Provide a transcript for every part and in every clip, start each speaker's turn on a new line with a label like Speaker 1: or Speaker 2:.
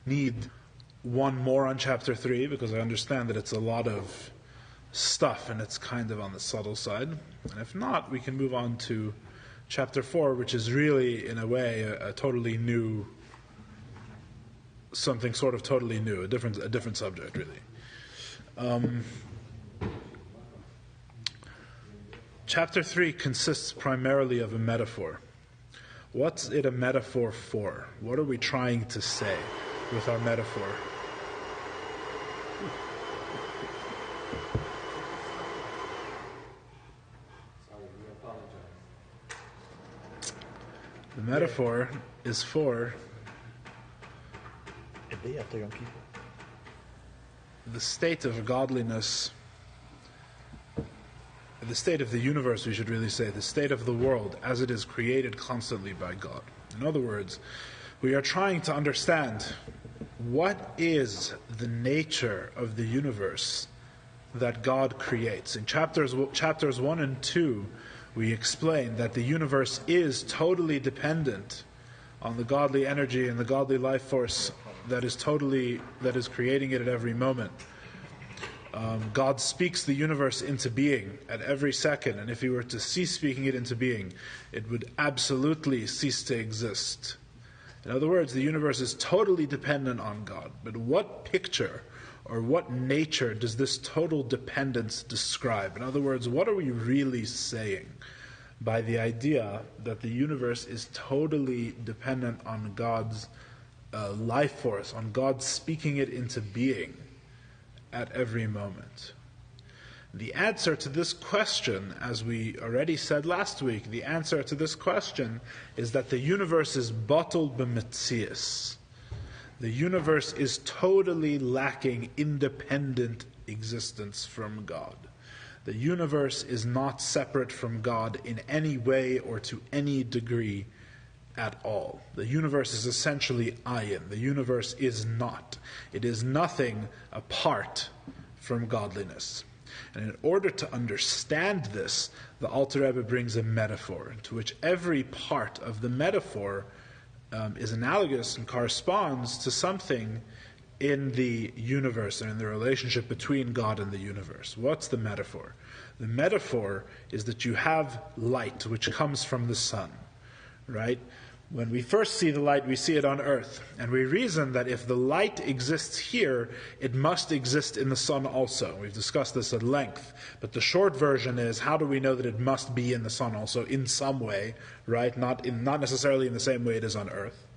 Speaker 1: need one more on chapter 3, because I understand that it's a lot of stuff and it's kind of on the subtle side. And if not, we can move on to chapter 4, which is really, in a way, a totally new, something sort of totally new, a different subject, really. Chapter 3 consists primarily of a metaphor. What's it a metaphor for? What are we trying to say with our metaphor? The metaphor is for the state of godliness, the state of the universe, we should really say, the state of the world as it is created constantly by God. In other words, we are trying to understand what is the nature of the universe that God creates. In chapters 1 and 2, we explain that the universe is totally dependent on the godly energy and the godly life force that is creating it at every moment. God speaks the universe into being at every second, and if he were to cease speaking it into being, it would absolutely cease to exist. In other words, the universe is totally dependent on God. But what picture or what nature does this total dependence describe? In other words, what are we really saying by the idea that the universe is totally dependent on God's life force, on God speaking it into being at every moment? The answer to this question, as we already said last week, the answer to this question is that the universe is bottled b'metzias. The universe is totally lacking independent existence from God. The universe is not separate from God in any way or to any degree at all. The universe is essentially ayin. The universe is not. It is nothing apart from godliness. And in order to understand this, the Alter Rebbe brings a metaphor, to which every part of the metaphor is analogous and corresponds to something in the universe and in the relationship between God and the universe. What's the metaphor? The metaphor is that you have light which comes from the sun, right? When we first see the light, we see it on earth. And we reason that if the light exists here, it must exist in the sun also. We've discussed this at length. But the short version is, how do we know that it must be in the sun also in some way, right? Not necessarily in the same way it is on earth.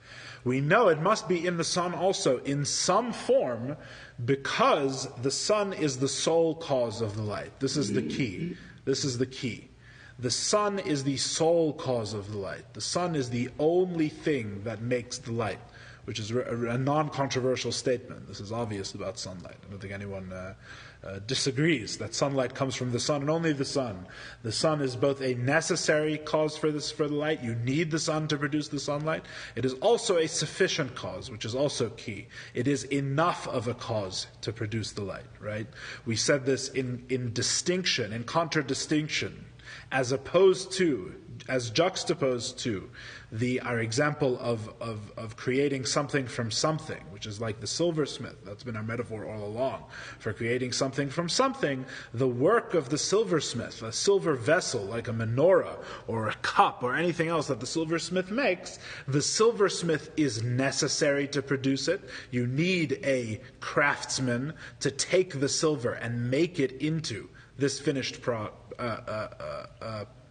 Speaker 1: We know it must be in the sun also in some form, because the sun is the sole cause of the light. This is the key. This is the key. The sun is the sole cause of the light. The sun is the only thing that makes the light, which is a non-controversial statement. This is obvious about sunlight. I don't think anyone disagrees that sunlight comes from the sun and only the sun. The sun is both a necessary cause for the light. You need the sun to produce the sunlight. It is also a sufficient cause, which is also key. It is enough of a cause to produce the light, right? We said this in distinction, in contradistinction, as opposed to, as juxtaposed to our example of creating something from something, which is like the silversmith. That's been our metaphor all along. For creating something from something, the work of the silversmith, a silver vessel like a menorah or a cup or anything else that the silversmith makes, the silversmith is necessary to produce it. You need a craftsman to take the silver and make it into this finished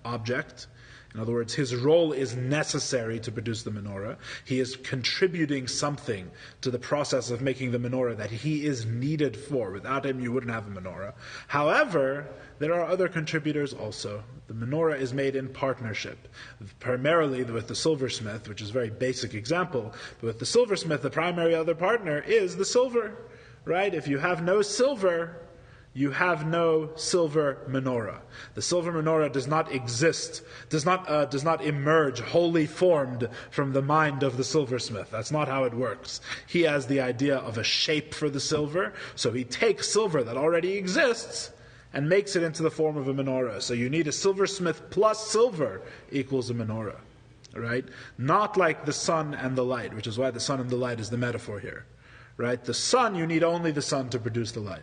Speaker 1: object. In other words, his role is necessary to produce the menorah. He is contributing something to the process of making the menorah that he is needed for. Without him, you wouldn't have a menorah. However, there are other contributors also. The menorah is made in partnership, primarily with the silversmith, which is a very basic example. But with the silversmith, the primary other partner is the silver, right? If you have no silver, you have no silver menorah. The silver menorah does not exist, does not emerge wholly formed from the mind of the silversmith. That's not how it works. He has the idea of a shape for the silver, so he takes silver that already exists and makes it into the form of a menorah. So you need a silversmith plus silver equals a menorah, right? Not like the sun and the light, which is why the sun and the light is the metaphor here. right? The sun, you need only the sun to produce the light.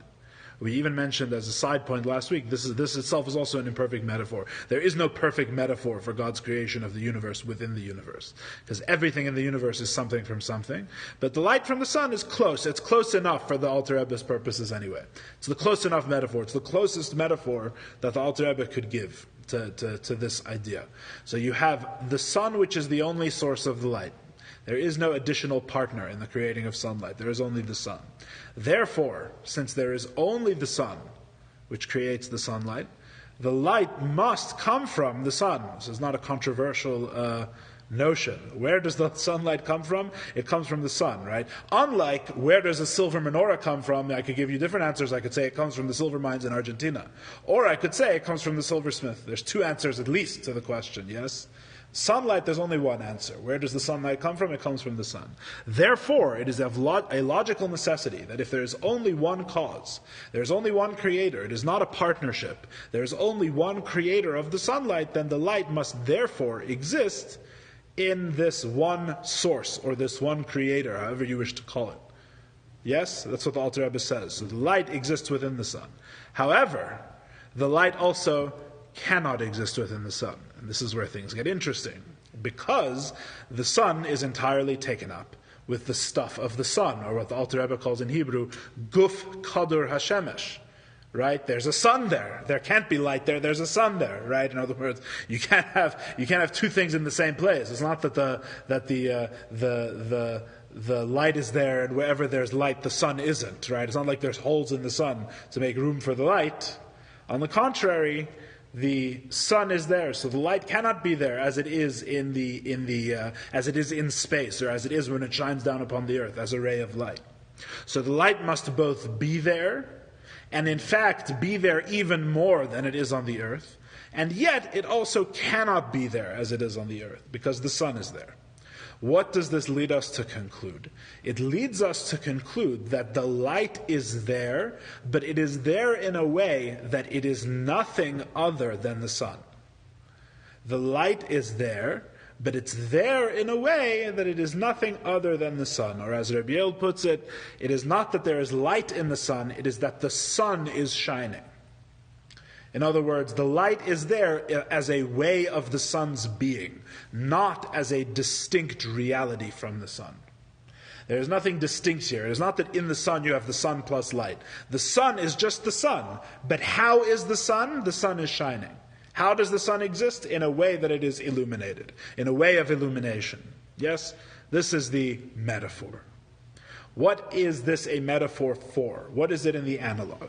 Speaker 1: We even mentioned as a side point last week, this itself is also an imperfect metaphor. There is no perfect metaphor for God's creation of the universe within the universe. Because everything in the universe is something from something. But the light from the sun is close. It's close enough for the Alter Rebbe's purposes anyway. It's the close enough metaphor. It's the closest metaphor that the Alter Rebbe could give to this idea. So you have the sun, which is the only source of the light. There is no additional partner in the creating of sunlight. There is only the sun. Therefore, since there is only the sun, which creates the sunlight, the light must come from the sun. This is not a controversial notion. Where does the sunlight come from? It comes from the sun, right? Unlike, where does a silver menorah come from? I could give you different answers. I could say it comes from the silver mines in Argentina. Or I could say it comes from the silversmith. There's two answers at least to the question, yes? Sunlight, there's only one answer. Where does the sunlight come from? It comes from the sun. Therefore, it is a logical necessity that if there is only one cause, there's only one creator, it is not a partnership, there's only one creator of the sunlight, then the light must therefore exist in this one source, or this one creator, however you wish to call it. Yes? That's what the Alter Rebbe says. So the light exists within the sun. However, the light also cannot exist within the sun. And this is where things get interesting. Because the sun is entirely taken up with the stuff of the sun, or what the Alter Rebbe calls in Hebrew, guf kadur hashemesh. Right? There's a sun there. There can't be light there. There's a sun there. Right? In other words, you can't have two things in the same place. It's not that the light is there, and wherever there's light, the sun isn't. Right? It's not like there's holes in the sun to make room for the light. On the contrary, the sun is there, so the light cannot be there as it is as it is in space, or as it is when it shines down upon the earth as a ray of light. So the light must both be there, and in fact be there even more than it is on the earth, and yet it also cannot be there as it is on the earth, because the sun is there. What does this lead us to conclude? It leads us to conclude that the light is there, but it is there in a way that it is nothing other than the sun. The light is there, but it's there in a way that it is nothing other than the sun. Or as Rabbi Yoel puts it, it is not that there is light in the sun, it is that the sun is shining. In other words, the light is there as a way of the sun's being, not as a distinct reality from the sun. There is nothing distinct here. It is not that in the sun you have the sun plus light. The sun is just the sun. But how is the sun? The sun is shining. How does the sun exist? In a way that it is illuminated, in a way of illumination. Yes? This is the metaphor. What is this a metaphor for? What is it in the analog?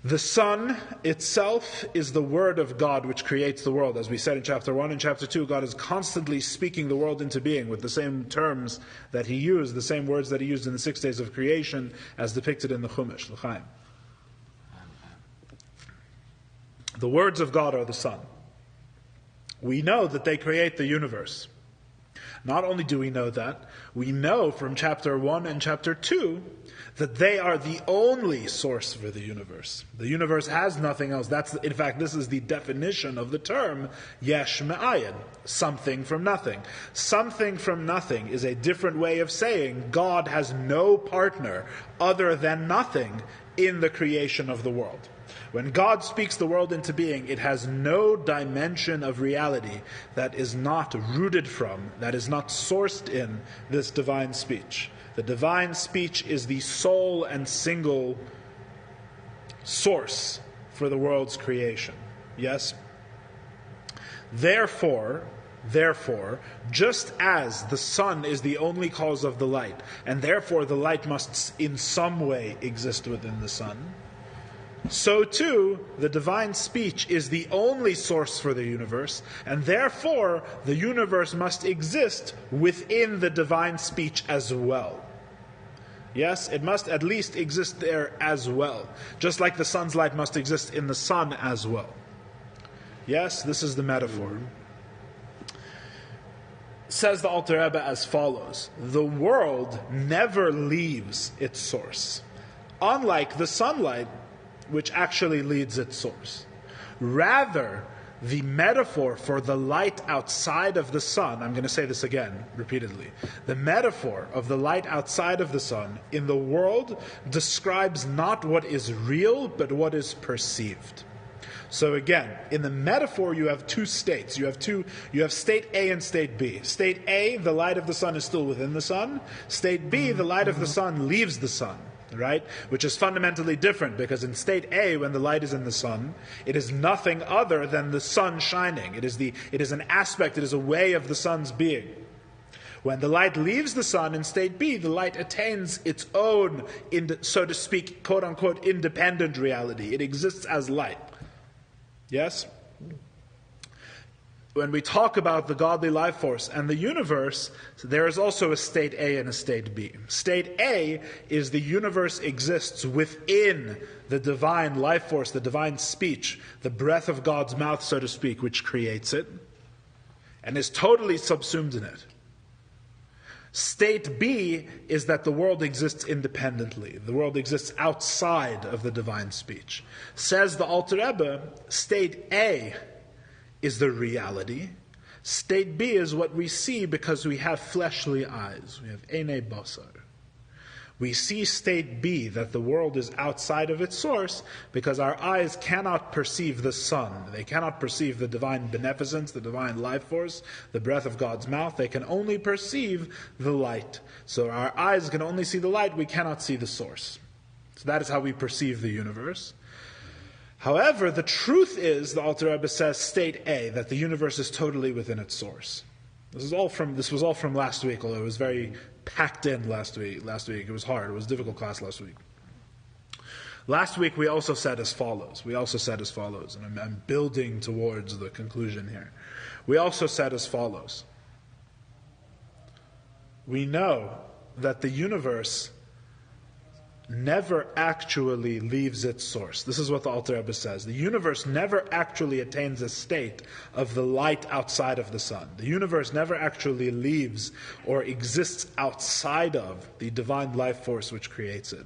Speaker 1: The sun itself is the word of God which creates the world. As we said in chapter 1 and chapter 2, God is constantly speaking the world into being with the same terms that He used, the same words that He used in the 6 days of creation as depicted in the Chumash, L'chaim. The words of God are the sun. We know that they create the universe. Not only do we know that, we know from chapter 1 and chapter 2 that they are the only source for the universe. The universe has nothing else. In fact, this is the definition of the term yesh me'ayin, something from nothing. Something from nothing is a different way of saying God has no partner other than nothing in the creation of the world. When God speaks the world into being, it has no dimension of reality that is not rooted from, that is not sourced in this divine speech. The divine speech is the sole and single source for the world's creation. Yes? Therefore, just as the sun is the only cause of the light, and therefore the light must in some way exist within the sun, so too, the divine speech is the only source for the universe, and therefore the universe must exist within the divine speech as well. Yes, it must at least exist there as well, just like the sun's light must exist in the sun as well. Yes, this is the metaphor. Says the Alter Rebbe as follows: the world never leaves its source, unlike the sunlight, which actually leads its source. Rather, the metaphor for the light outside of the sun, I'm going to say this again repeatedly, the metaphor of the light outside of the sun in the world describes not what is real, but what is perceived. So again, in the metaphor you have two states. You have state A and state B. State A, the light of the sun is still within the sun. State B, the light of the sun leaves the sun. Right? Which is fundamentally different, because in state A, when the light is in the sun, it is nothing other than the sun shining. It is an aspect, it is a way of the sun's being. When the light leaves the sun in state B, the light attains its own, so to speak, quote-unquote, independent reality. It exists as light. Yes? When we talk about the godly life force and the universe, there is also a state A and a state B. State A is the universe exists within the divine life force, the divine speech, the breath of God's mouth, so to speak, which creates it, and is totally subsumed in it. State B is that the world exists independently. The world exists outside of the divine speech. Says the Alter Rebbe, state A is the reality. State B is what we see because we have fleshly eyes. We have einei basar. We see state B, that the world is outside of its source, because our eyes cannot perceive the sun. They cannot perceive the divine beneficence, the divine life force, the breath of God's mouth. They can only perceive the light. So our eyes can only see the light, we cannot see the source. So that is how we perceive the universe. However, the truth is, the Alter Rebbe says, state A, that the universe is totally within its source. This was all from last week, although it was very packed in last week. It was hard. It was a difficult class last week. Last week we also said as follows. And I'm building towards the conclusion here. We also said as follows. We know that the universe never actually leaves its source. This is what the Alter Rebbe says. The universe never actually attains a state of the light outside of the sun. The universe never actually leaves or exists outside of the divine life force which creates it.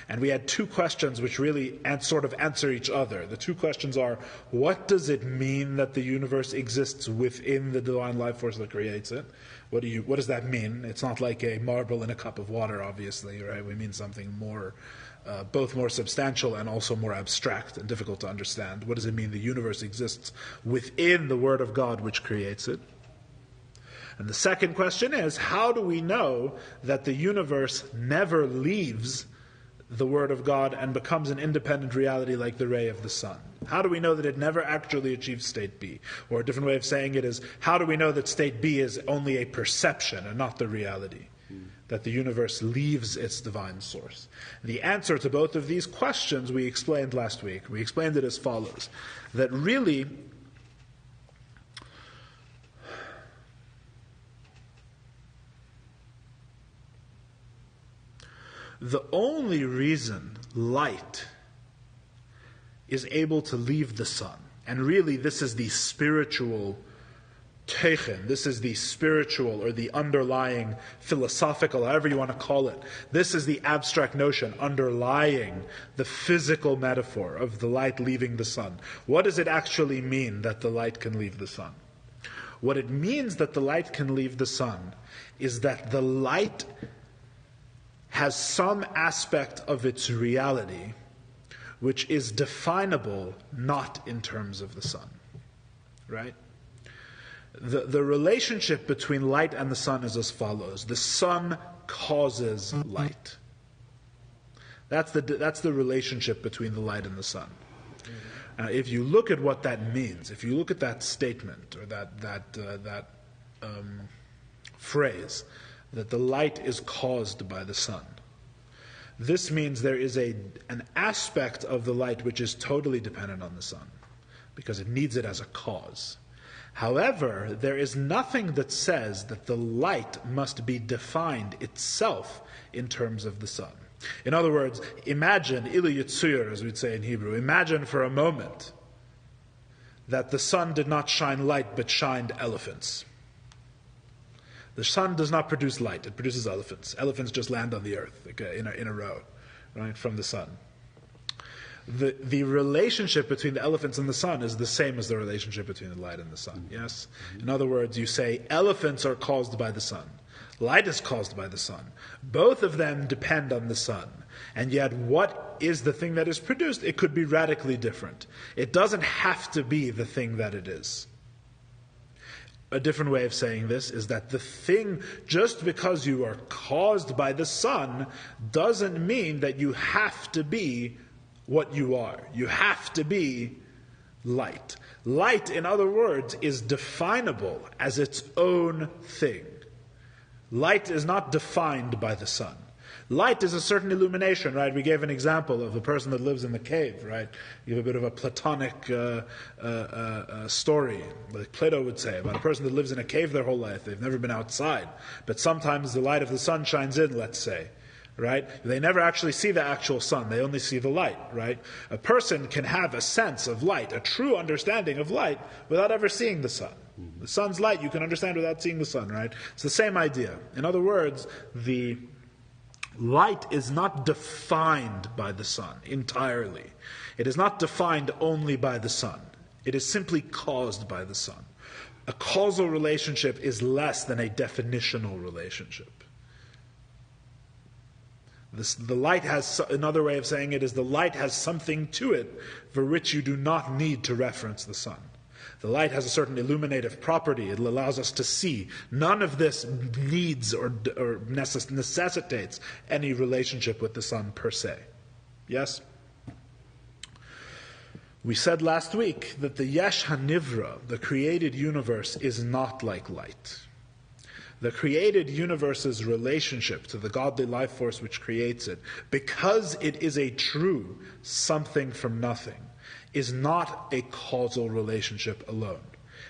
Speaker 1: And we had two questions which really sort of answer each other. The two questions are, what does it mean that the universe exists within the divine life force that creates it? What does that mean? It's not like a marble in a cup of water, obviously, right? We mean something more, both more substantial and also more abstract and difficult to understand. What does it mean the universe exists within the Word of God which creates it? And the second question is, how do we know that the universe never leaves the Word of God and becomes an independent reality like the ray of the sun? How do we know that it never actually achieves state B? Or a different way of saying it is, how do we know that state B is only a perception and not the reality? That the universe leaves its divine source. The answer to both of these questions we explained last week. We explained it as follows. That really, the only reason light is able to leave the sun, and really this is the spiritual teichen, this is the spiritual or the underlying philosophical, however you want to call it, this is the abstract notion underlying the physical metaphor of the light leaving the sun. What does it actually mean that the light can leave the sun? What it means that the light can leave the sun is that the light has some aspect of its reality which is definable not in terms of the sun. Right? The relationship between light and the sun is as follows. The sun causes light. That's the relationship between the light and the sun. Now, if you look at what that means, if you look at that statement or that phrase, that the light is caused by the sun, this means there is an aspect of the light which is totally dependent on the sun, because it needs it as a cause. However, there is nothing that says that the light must be defined itself in terms of the sun. In other words, imagine, ilu yitzur, as we'd say in Hebrew, imagine for a moment that the sun did not shine light but shined elephants. The sun does not produce light, it produces elephants. Elephants just land on the earth in a row, right, from the sun. the relationship between the elephants and the sun is the same as the relationship between the light and the sun, yes? In other words, you say elephants are caused by the sun. Light is caused by the sun. Both of them depend on the sun. And yet, what is the thing that is produced? It could be radically different. It doesn't have to be the thing that it is. A different way of saying this is that the thing, just because you are caused by the sun, doesn't mean that you have to be what you are. You have to be light. Light, in other words, is definable as its own thing. Light is not defined by the sun. Light is a certain illumination, right? We gave an example of the person that lives in the cave, right? You have a bit of a Platonic story, like Plato would say, about a person that lives in a cave their whole life. They've never been outside. But sometimes the light of the sun shines in, let's say, right? They never actually see the actual sun. They only see the light, right? A person can have a sense of light, a true understanding of light, without ever seeing the sun. The sun's light you can understand without seeing the sun, right? It's the same idea. In other words, the light is not defined by the sun entirely. It is not defined only by the sun. It is simply caused by the sun. A causal relationship is less than a definitional relationship. The light has, another way of saying it is the light has something to it for which you do not need to reference the sun. The light has a certain illuminative property. It allows us to see. None of this needs or necessitates any relationship with the sun per se. Yes? We said last week that the Yesh HaNivra, the created universe, is not like light. The created universe's relationship to the godly life force which creates it, because it is a true something from nothing, is not a causal relationship alone.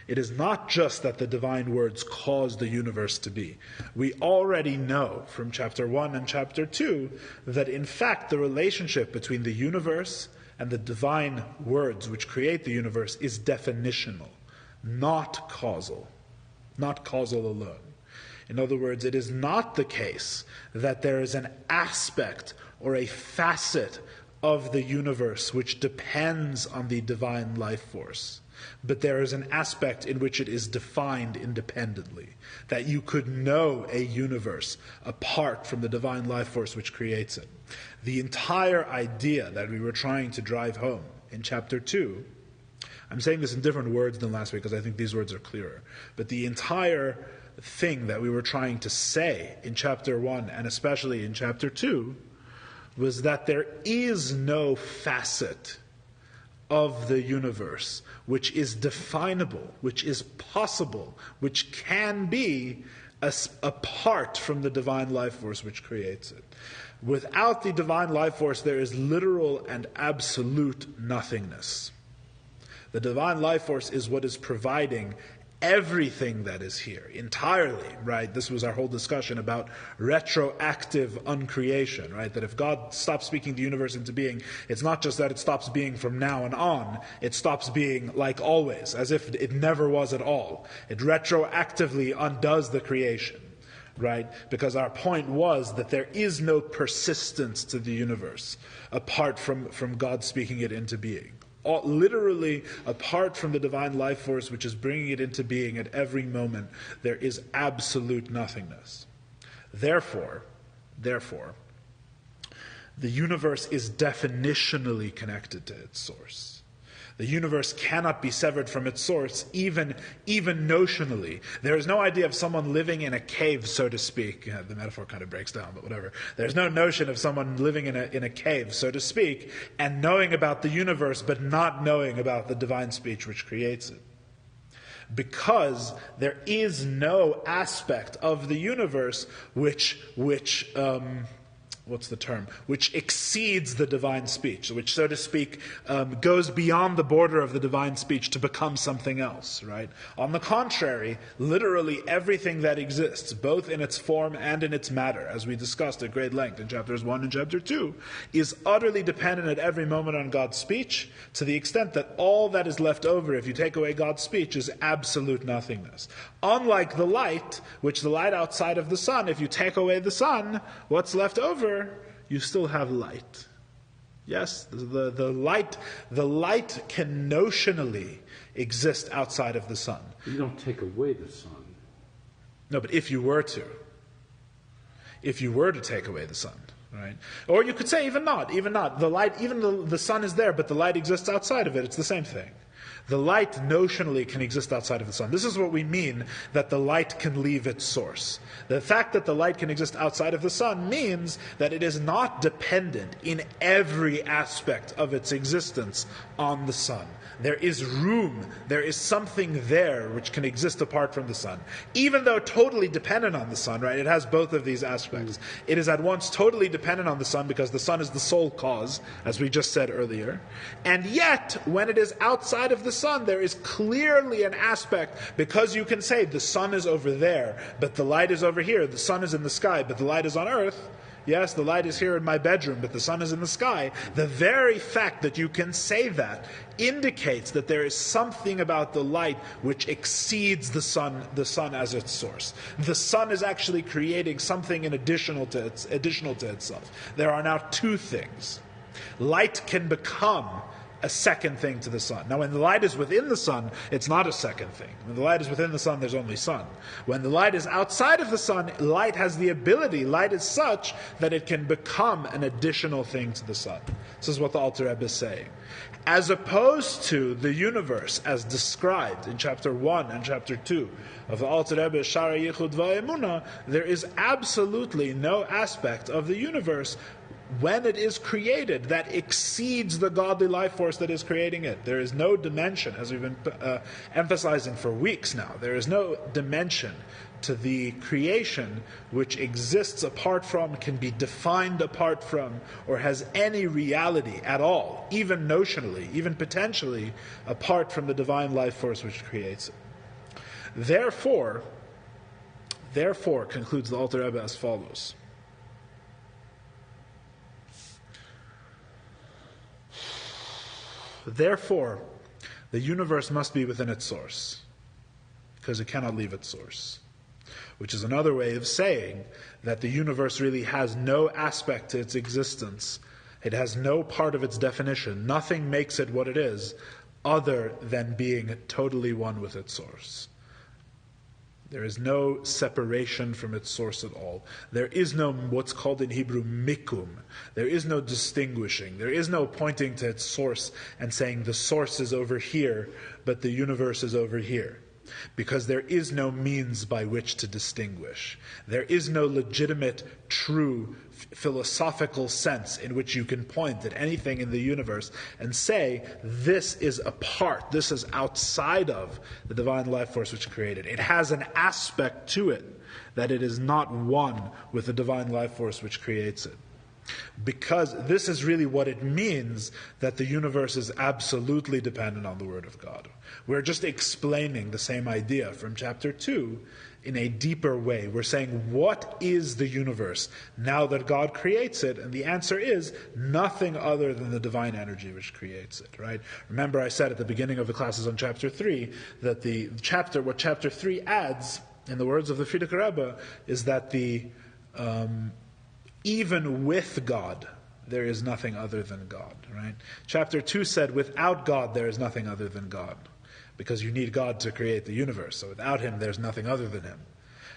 Speaker 1: It is not just that the divine words cause the universe to be. We already know from chapter 1 and chapter 2 that in fact the relationship between the universe and the divine words which create the universe is definitional, not causal alone. In other words, it is not the case that there is an aspect or a facet of the universe which depends on the divine life force, but there is an aspect in which it is defined independently, that you could know a universe apart from the divine life force which creates it. The entire idea that we were trying to drive home in chapter 2, I'm saying this in different words than last week because I think these words are clearer, but the entire thing that we were trying to say in chapter 1 and especially in chapter 2 was that there is no facet of the universe which is definable, which is possible, which can be apart from the divine life force which creates it. Without the divine life force, there is literal and absolute nothingness. The divine life force is what is providing everything that is here, entirely, right? This was our whole discussion about retroactive uncreation, right? That if God stops speaking the universe into being, it's not just that it stops being from now and on, it stops being like always, as if it never was at all. It retroactively undoes the creation, right? Because our point was that there is no persistence to the universe apart from God speaking it into being. Literally, apart from the divine life force which is bringing it into being at every moment, there is absolute nothingness. Therefore, the universe is definitionally connected to its source. The universe cannot be severed from its source, even notionally. There is no idea of someone living in a cave, so to speak. Yeah, the metaphor kind of breaks down, but whatever. There's no notion of someone living in a cave, so to speak, and knowing about the universe, but not knowing about the divine speech which creates it. Because there is no aspect of the universe which exceeds the divine speech, which, so to speak, goes beyond the border of the divine speech to become something else, right? On the contrary, literally everything that exists, both in its form and in its matter, as we discussed at great length in chapters 1 and chapter 2, is utterly dependent at every moment on God's speech, to the extent that all that is left over, if you take away God's speech, is absolute nothingness. Unlike the light, which the light outside of the sun, if you take away the sun, what's left over? You still have light. Yes, the light can notionally exist outside of the sun.
Speaker 2: You don't take away the sun.
Speaker 1: No, but if you were to take away the sun, right? Or you could say even not. The light, even the sun is there, but the light exists outside of it. It's the same thing. The light notionally can exist outside of the sun. This is what we mean that the light can leave its source. The fact that the light can exist outside of the sun means that it is not dependent in every aspect of its existence on the sun. There is room, there is something there which can exist apart from the sun. Even though totally dependent on the sun, right? It has both of these aspects. It is at once totally dependent on the sun because the sun is the sole cause, as we just said earlier. And yet, when it is outside of the sun, there is clearly an aspect, because you can say the sun is over there, but the light is over here. The sun is in the sky, but the light is on earth. Yes, the light is here in my bedroom, but the sun is in the sky. The very fact that you can say that indicates that there is something about the light which exceeds the sun as its source. The sun is actually creating something additional to itself. There are now two things. Light can become a second thing to the sun. Now, when the light is within the sun, it's not a second thing. When the light is within the sun, there's only sun. When the light is outside of the sun, light has the ability, light is such that it can become an additional thing to the sun. This is what the Alter Rebbe is saying. As opposed to the universe as described in chapter 1 and chapter 2 of the Alter Rebbe's Shaar HaYichud v'Emunah, there is absolutely no aspect of the universe when it is created that exceeds the godly life force that is creating it. There is no dimension, as we've been emphasizing for weeks now, there is no dimension to the creation which exists apart from, can be defined apart from, or has any reality at all, even notionally, even potentially, apart from the divine life force which creates it. Therefore, concludes the Alter Rebbe as follows. Therefore, the universe must be within its source, because it cannot leave its source. Which is another way of saying that the universe really has no aspect to its existence. It has no part of its definition. Nothing makes it what it is other than being totally one with its source. There is no separation from its source at all. There is no what's called in Hebrew mikum. There is no distinguishing. There is no pointing to its source and saying the source is over here, but the universe is over here. Because there is no means by which to distinguish. There is no legitimate, true, philosophical sense in which you can point at anything in the universe and say, this is apart, this is outside of the divine life force which created. It has an aspect to it that it is not one with the divine life force which creates it. Because this is really what it means that the universe is absolutely dependent on the Word of God. We're just explaining the same idea from chapter 2 in a deeper way. We're saying, what is the universe now that God creates it? And the answer is nothing other than the divine energy which creates it, right? Remember I said at the beginning of the classes on chapter 3 that what chapter 3 adds, in the words of the Frierdiker Rebbe, is that even with God, there is nothing other than God, right? Chapter 2 said, without God, there is nothing other than God. Because you need God to create the universe. So without Him, there's nothing other than Him.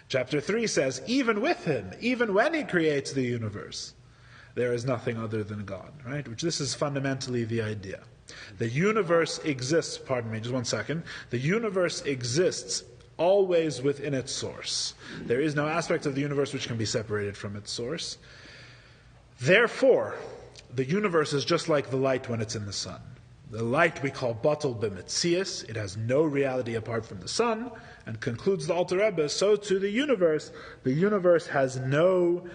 Speaker 1: Chapter 3 says, even with Him, even when He creates the universe, there is nothing other than God, right? Which this is fundamentally the idea. The universe exists, pardon me, just one second. The universe exists always within its source. There is no aspect of the universe which can be separated from its source. Therefore, the universe is just like the light when it's in the sun. The light we call batal b'metzias. It has no reality apart from the sun. And concludes the Alter Rebbe, so to the universe has no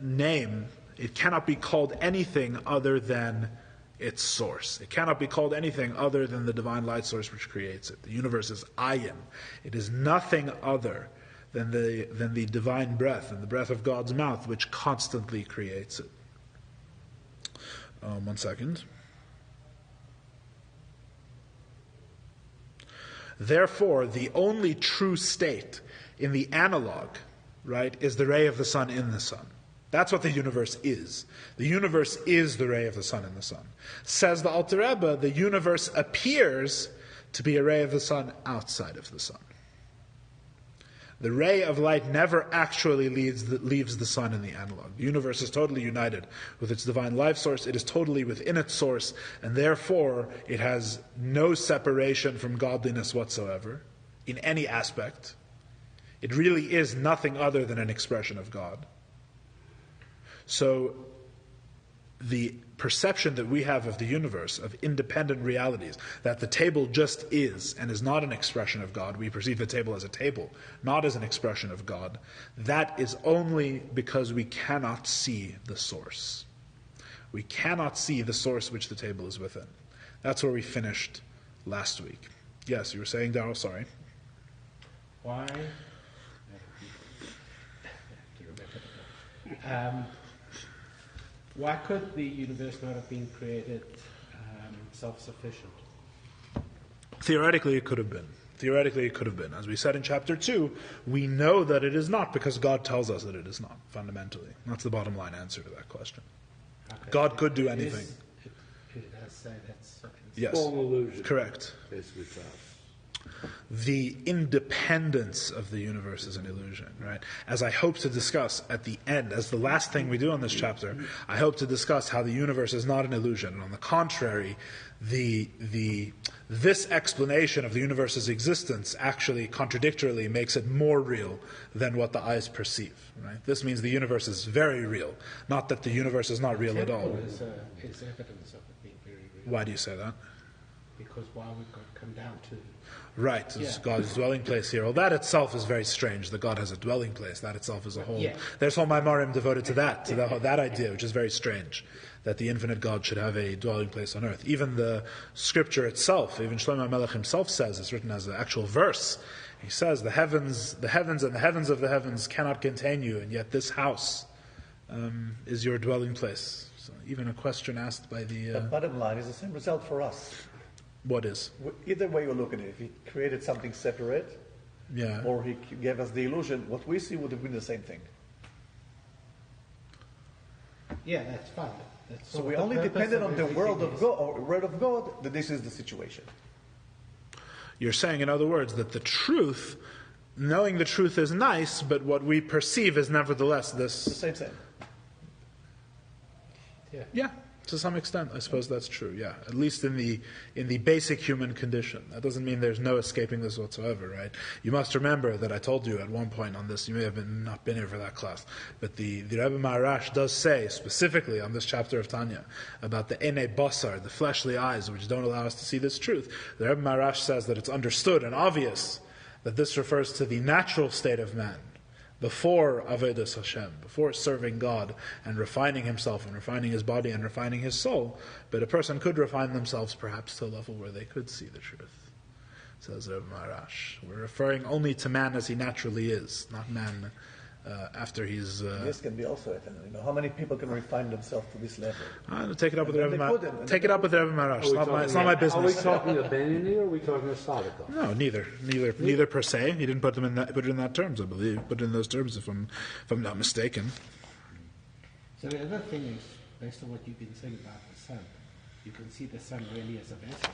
Speaker 1: name. It cannot be called anything other than its source. It cannot be called anything other than the divine light source which creates it. The universe is ayim. It is nothing other than the divine breath and the breath of God's mouth which constantly creates it. One second. Therefore, the only true state in the analog, right, is the ray of the sun in the sun. That's what the universe is. The universe is the ray of the sun in the sun. Says the Alter Rebbe, the universe appears to be a ray of the sun outside of the sun. The ray of light never actually leaves the sun in the analog. The universe is totally united with its divine life source. It is totally within its source, and therefore it has no separation from godliness whatsoever in any aspect. It really is nothing other than an expression of God. So the perception that we have of the universe, of independent realities, that the table just is and is not an expression of God, we perceive the table as a table, not as an expression of God, that is only because we cannot see the source. We cannot see the source which the table is within. That's where we finished last week. Yes, you were saying, Darryl, sorry.
Speaker 3: Why could the universe not have been created self-sufficient?
Speaker 1: Theoretically, it could have been. Theoretically, it could have been. As we said in chapter 2, we know that it is not because God tells us that it is not, fundamentally. That's the bottom line answer to that question.
Speaker 3: Okay.
Speaker 1: God could do anything.
Speaker 3: It does say that's...
Speaker 1: Yes,
Speaker 2: all an illusion.
Speaker 1: correct.
Speaker 2: Basically, it's us.
Speaker 1: The independence of the universe is an illusion, right? As I hope to discuss at the end, as the last thing we do on this chapter, I hope to discuss how the universe is not an illusion. And on the contrary, this explanation of the universe's existence actually contradictorily makes it more real than what the eyes perceive, right? This means the universe is very real, not that the universe is not real at all.
Speaker 3: Is evidence of it being very real.
Speaker 1: Why do you say that?
Speaker 3: Because why would God come down to...
Speaker 1: Right, it's God's dwelling place here. Well, that itself is very strange, that God has a dwelling place. That itself is a whole...
Speaker 3: Yeah.
Speaker 1: There's whole Maimarim devoted to that, that idea, which is very strange, that the infinite God should have a dwelling place on earth. Even the scripture itself, even Shlomo HaMelech himself says, it's written as an actual verse. He says, the heavens and the heavens of the heavens cannot contain you, and yet this house is your dwelling place. So even a question asked by the...
Speaker 4: But bottom line is the same result for us.
Speaker 1: What is?
Speaker 4: Either way you look at it, if he created something separate, or he gave us the illusion, what we see would have been the same thing.
Speaker 3: Yeah, that's fine.
Speaker 4: So we only depended on the word of God, that this is the situation.
Speaker 1: You're saying, in other words, that the truth, knowing the truth is nice, but what we perceive is nevertheless this...
Speaker 4: The same.
Speaker 1: Yeah, to some extent, I suppose that's true, yeah. At least in the basic human condition. That doesn't mean there's no escaping this whatsoever, right? You must remember that I told you at one point on this, you may have not been here for that class, but the Rebbe Maharash does say, specifically on this chapter of Tanya, about the Ene Basar, the fleshly eyes, which don't allow us to see this truth. The Rebbe Maharash says that it's understood and obvious that this refers to the natural state of man, before Avodas Hashem, before serving God and refining himself and refining his body and refining his soul. But a person could refine themselves perhaps to a level where they could see the truth, says Rebbe Maharash. We're referring only to man as he naturally is, not man after he's...
Speaker 4: This can be also eternal. How many people can refine themselves to this level?
Speaker 1: Take it up with Rebbe Maharash. Take it up with Rebbe Maharash. It's not my business.
Speaker 2: Are we talking a Benini or are we talking a Sadaka?
Speaker 1: No, neither per se. He didn't put it in that terms, I believe. Put it in those terms, if I'm not mistaken.
Speaker 3: So the other thing is, based on what you've been saying about the sun, you can see the sun really as a vessel.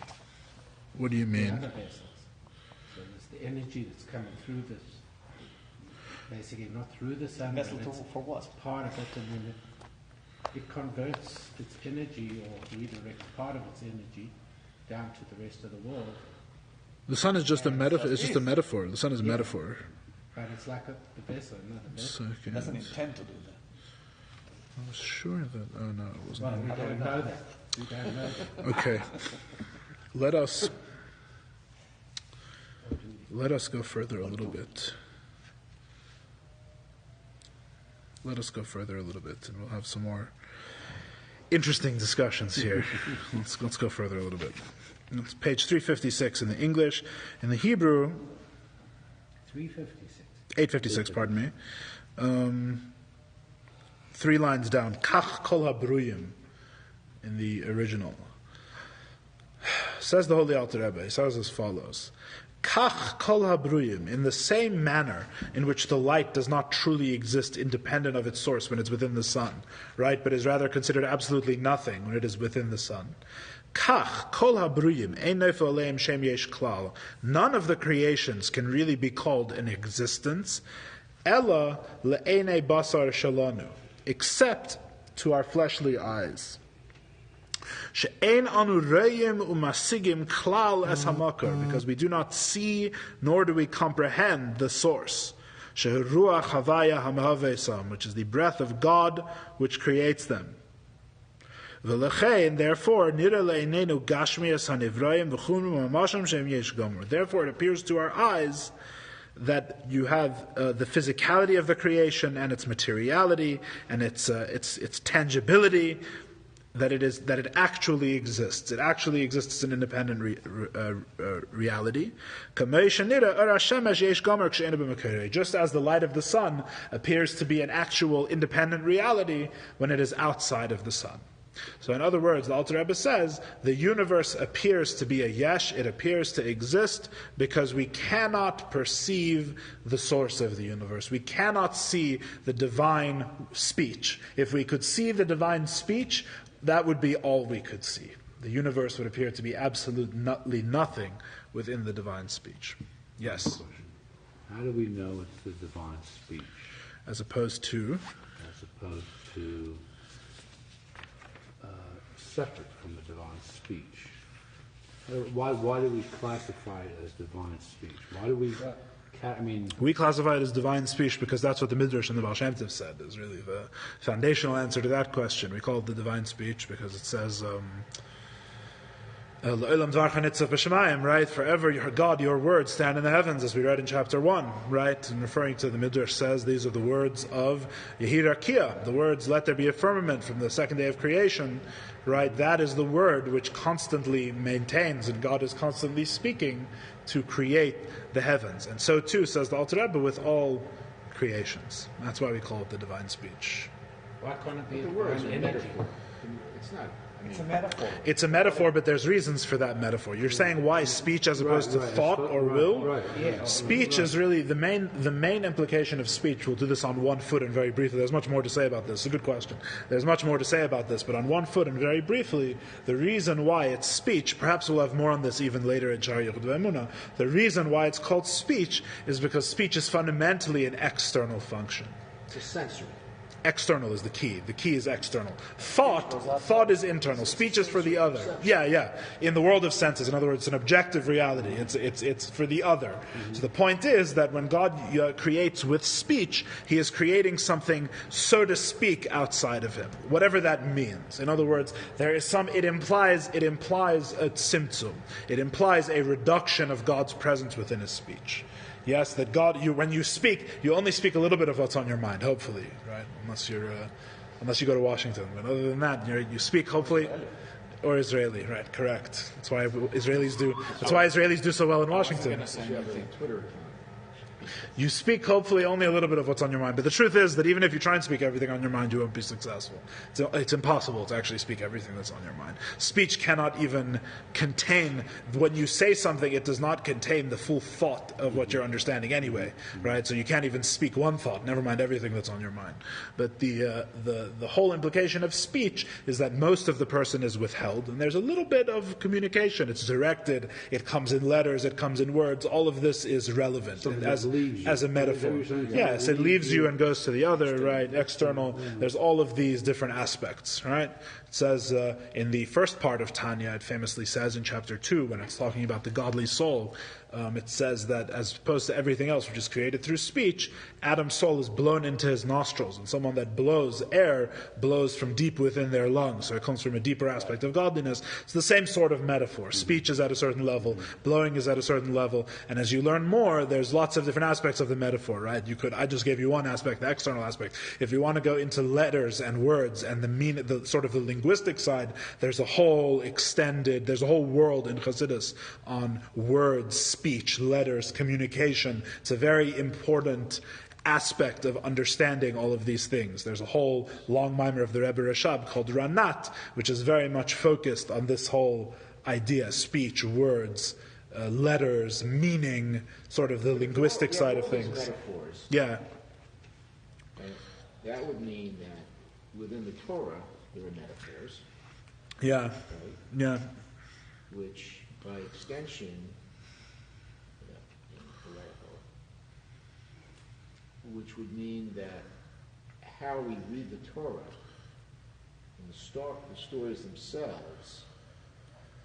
Speaker 1: What do you mean?
Speaker 3: Other vessels. So there's the energy that's coming through this. Basically, not through the sun.
Speaker 4: Vessel for what?
Speaker 3: Part of it, and then it converts its energy or redirects part of its energy down to the rest of the world.
Speaker 1: The sun is just a metaphor. It's just a metaphor. The sun is a metaphor.
Speaker 3: But it's like the vessel, another vessel.
Speaker 4: It doesn't intend to do that.
Speaker 1: I was sure that... Oh, no, it wasn't.
Speaker 3: Well, we don't know that. We don't know that.
Speaker 1: Okay. Let us go further a little bit. Let us go further a little bit, and we'll have some more interesting discussions here. Let's go further a little bit. It's page 356 in the English. In the Hebrew...
Speaker 3: 356.
Speaker 1: 856, pardon me. 3 lines down. Kach kol habruyim in the original. Says the Holy Alter Rebbe, he says as follows. Kach kol habruyim, in the same manner in which the light does not truly exist independent of its source when it's within the sun, right, but is rather considered absolutely nothing when it is within the sun. Kach kol habruyim ein nefel aleim shem yesh klal. None of the creations can really be called an existence, ella le'enei basar shalanu, except to our fleshly eyes. She'ein anu re'im u'masigim klal es hamakar, because we do not see nor do we comprehend the source. She'hu ruach havaya hamhavesam, which is the breath of God which creates them. V'lechein, therefore, nira le'einenu gashmias hanivraim v'chunu mamasham shem yesh gomer. Therefore, it appears to our eyes that you have the physicality of the creation and its materiality and its tangibility, that it actually exists. It actually exists as an independent reality. Just as the light of the sun appears to be an actual independent reality when it is outside of the sun. So in other words, the Alter Rebbe says, the universe appears to be a yesh, it appears to exist because we cannot perceive the source of the universe. We cannot see the divine speech. If we could see the divine speech, that would be all we could see. The universe would appear to be absolutely nothing within the divine speech. Yes?
Speaker 2: How do we know it's the divine speech?
Speaker 1: As opposed to?
Speaker 2: Separate from the divine speech. Why do we classify it as divine speech? Why do we...
Speaker 1: We classify it as divine speech because that's what the Midrash and the Baal Shem Tov said is really the foundational answer to that question. We call it the divine speech because it says, right? Forever, God, your words stand in the heavens, as we read in chapter 1, right? And referring to the Midrash says, these are the words of Yehirakia, the words, let there be a firmament from the second day of creation, right? That is the word which constantly maintains, and God is constantly speaking to create the heavens. And so too, says the Alter Rebbe, with all creations. That's why we call it the divine speech.
Speaker 3: Why can't it be an energy?
Speaker 4: It's not. It's a metaphor.
Speaker 1: It's a metaphor, but there's reasons for that metaphor. You're saying why speech as opposed to thought or will?
Speaker 2: Right. Yeah.
Speaker 1: Speech is really the main implication of speech. We'll do this on one foot and very briefly. There's much more to say about this. It's a good question. There's much more to say about this, but on one foot and very briefly, the reason why it's speech, perhaps we'll have more on this even later in Shaar HaYichud v'Emunah, the reason why it's called speech is because speech is fundamentally an external function.
Speaker 2: It's a sensory.
Speaker 1: External is the key. The key is external. Thought is internal. Speech is for the other. Yeah. In the world of senses, in other words, it's an objective reality. It's for the other. Mm-hmm. So the point is that when God creates with speech, He is creating something, so to speak, outside of Him. Whatever that means. In other words, there is it implies a tzimtzum. It implies a reduction of God's presence within His speech. Yes, that God, when you speak, you only speak a little bit of what's on your mind, hopefully, right? Unless you go to Washington. But other than that, you speak, hopefully, or Israeli, right? Correct. That's why Israelis do so well in Washington. You speak hopefully only a little bit of what's on your mind. But the truth is that even if you try and speak everything on your mind, you won't be successful. It's impossible to actually speak everything that's on your mind. Speech cannot even contain, when you say something, it does not contain the full thought of what you're understanding anyway, right? So you can't even speak one thought, never mind everything that's on your mind. But the whole implication of speech is that most of the person is withheld, and there's a little bit of communication. It's directed, it comes in letters, it comes in words. All of this is relevant as a metaphor. Yes, it leaves you and goes to the other, right? External. There's all of these different aspects, right? It says in the first part of Tanya, it famously says in chapter 2, when it's talking about the godly soul, it says that as opposed to everything else which is created through speech, Adam's soul is blown into his nostrils, and someone that blows air blows from deep within their lungs, so it comes from a deeper aspect of godliness. It's the same sort of metaphor. Speech is at a certain level, blowing is at a certain level, and as you learn more, there's lots of different aspects of the metaphor, right? I just gave you one aspect, the external aspect. If you want to go into letters and words and the sort of the linguistic side, there's a whole world in Chassidus on words, speech, letters, communication. It's a very important aspect of understanding all of these things. There's a whole long mimer of the Rebbe Rashab called Ranat, which is very much focused on this whole idea, speech, words, letters, meaning, sort of the linguistic side of things.
Speaker 5: Metaphors.
Speaker 1: Yeah.
Speaker 5: And that would mean that within the Torah there are metaphors.
Speaker 1: Yeah.
Speaker 5: Right?
Speaker 1: Yeah.
Speaker 5: Which, by extension, which would mean that how we read the Torah and the stories themselves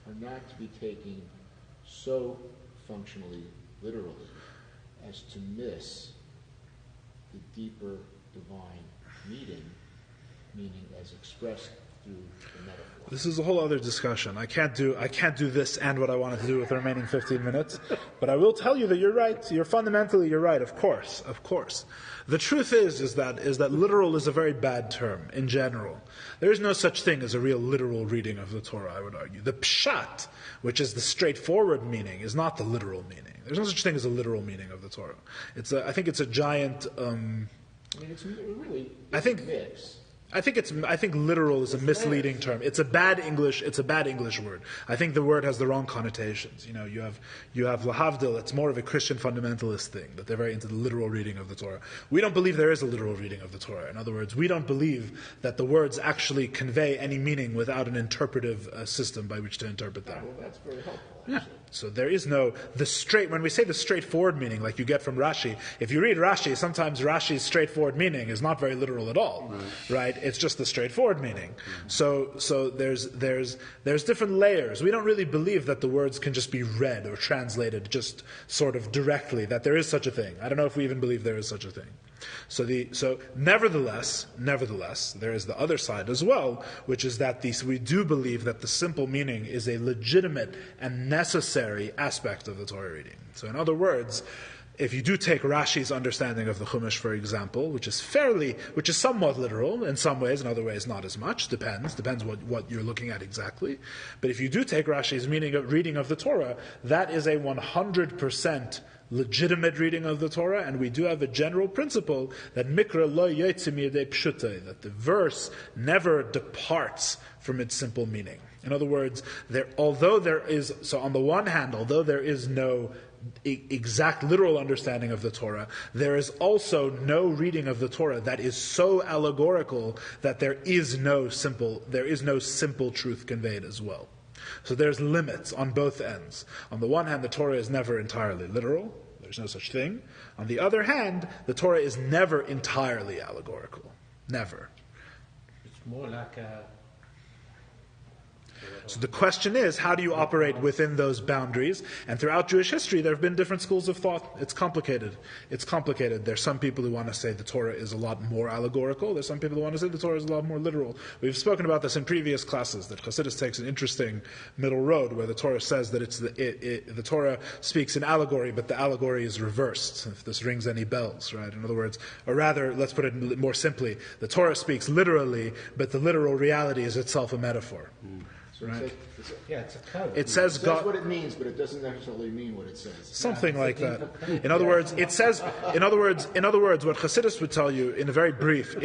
Speaker 5: are not to be taken so functionally literally as to miss the deeper divine meaning as expressed through the metaphor.
Speaker 1: This is a whole other discussion. I can't do this and what I wanted to do with the remaining 15 minutes. But I will tell you that you're right. You're right. Of course. The truth is that literal is a very bad term in general. There is no such thing as a real literal reading of the Torah, I would argue. The pshat, which is the straightforward meaning, is not the literal meaning. There's no such thing as a literal meaning of the Torah. I think it's a giant.
Speaker 5: It's really a mix.
Speaker 1: I think literal is a misleading term. It's a bad English word. I think the word has the wrong connotations. You have lahavdil. It's more of a Christian fundamentalist thing, that they're very into the literal reading of the Torah. We don't believe there is a literal reading of the Torah. In other words, we don't believe that the words actually convey any meaning without an interpretive system by which to interpret them.
Speaker 5: Well, that's very helpful.
Speaker 1: Yeah. So there is no when we say the straightforward meaning, like you get from Rashi, if you read Rashi, sometimes Rashi's straightforward meaning is not very literal at all, right? It's just the straightforward meaning. So there's different layers. We don't really believe that the words can just be read or translated just sort of directly, that there is such a thing. I don't know if we even believe there is such a thing. So nevertheless, there is the other side as well, which is that we do believe that the simple meaning is a legitimate and necessary aspect of the Torah reading. So in other words, if you do take Rashi's understanding of the Chumash, for example, which is somewhat literal in some ways, in other ways not as much, depends what you're looking at exactly. But if you do take Rashi's reading of the Torah, that is a 100% legitimate reading of the Torah, and we do have a general principle that mikra lo yotze miyedei pshutai, that the verse never departs from its simple meaning. In other words, on the one hand, although there is no exact literal understanding of the Torah, there is also no reading of the Torah that is so allegorical that there is no simple truth conveyed as well. So there's limits on both ends. On the one hand, the Torah is never entirely literal. There's no such thing. On the other hand, the Torah is never entirely allegorical. Never.
Speaker 3: It's more like a...
Speaker 1: So the question is, how do you operate within those boundaries? And throughout Jewish history, there have been different schools of thought. It's complicated. There's some people who want to say the Torah is a lot more allegorical. There's some people who want to say the Torah is a lot more literal. We've spoken about this in previous classes, that Chassidus takes an interesting middle road where the Torah says that the Torah speaks in allegory, but the allegory is reversed, if this rings any bells, right? In other words, or rather, let's put it more simply, the Torah speaks literally, but the literal reality is itself a metaphor.
Speaker 5: So
Speaker 1: right.
Speaker 3: It's a code.
Speaker 1: It says God,
Speaker 5: what it means, but it doesn't necessarily mean what it says.
Speaker 1: Something like that. In other words, it says. In other words, what Chassidus would tell you in very brief.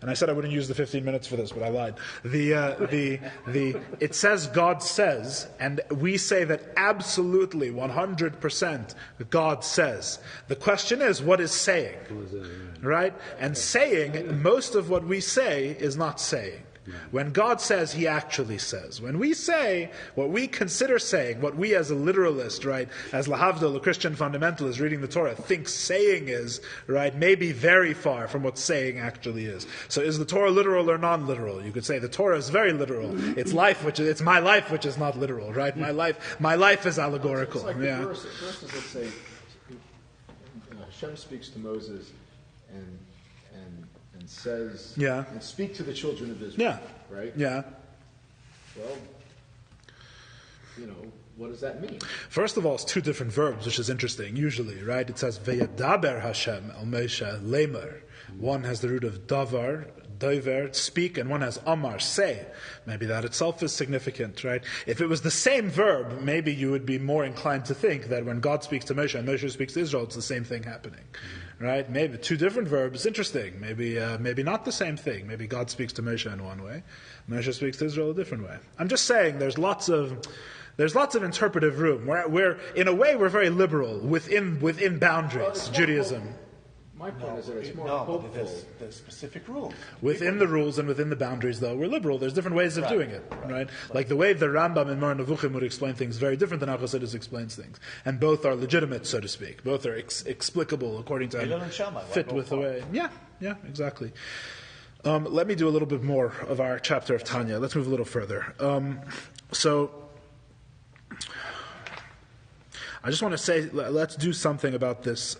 Speaker 1: And I said I wouldn't use the 15 minutes for this, but I lied. It says God says, and we say that absolutely 100% God says. The question is, what is saying? Right? And saying, most of what we say is not saying. When God says, He actually says. When we say what we consider saying, what we as a literalist, right, as lahavdil, a Christian fundamentalist reading the Torah, thinks saying is, right, may be very far from what saying actually is. So is the Torah literal or non-literal? You could say the Torah is very literal. It's my life which is not literal, right? My life is allegorical.
Speaker 5: It's like the verses that say, Hashem speaks to Moses and says, and speak to the children of Israel, right?
Speaker 1: Yeah.
Speaker 5: Well, what does that mean?
Speaker 1: First of all, it's two different verbs, which is interesting, usually, right? It says, V'yadaber Hashem al Moshe lemer. One has the root of davar, doiver, speak, and one has amar, say. Maybe that itself is significant, right? If it was the same verb, maybe you would be more inclined to think that when God speaks to Moshe and Moshe speaks to Israel, it's the same thing happening, right? Maybe two different verbs, interesting. Maybe not the same thing. Maybe God speaks to Moshe in one way, Moshe speaks to Israel a different way. I'm just saying there's lots of interpretive room. We're in a way, we're very liberal within boundaries, Judaism.
Speaker 5: My point is that it's more hopeful.
Speaker 4: But there's specific rules.
Speaker 1: Within the rules and within the boundaries, though, we're liberal. There's different ways of doing it, right? Like the way the Rambam in Moreh Nevuchim would explain things very different than how Chassidus explains things. And both are legitimate, so to speak. Both are explicable according to fit with the way. Yeah, exactly. Let me do a little bit more of our chapter of Tanya. Let's move a little further. So I just want to say, let's do something about this.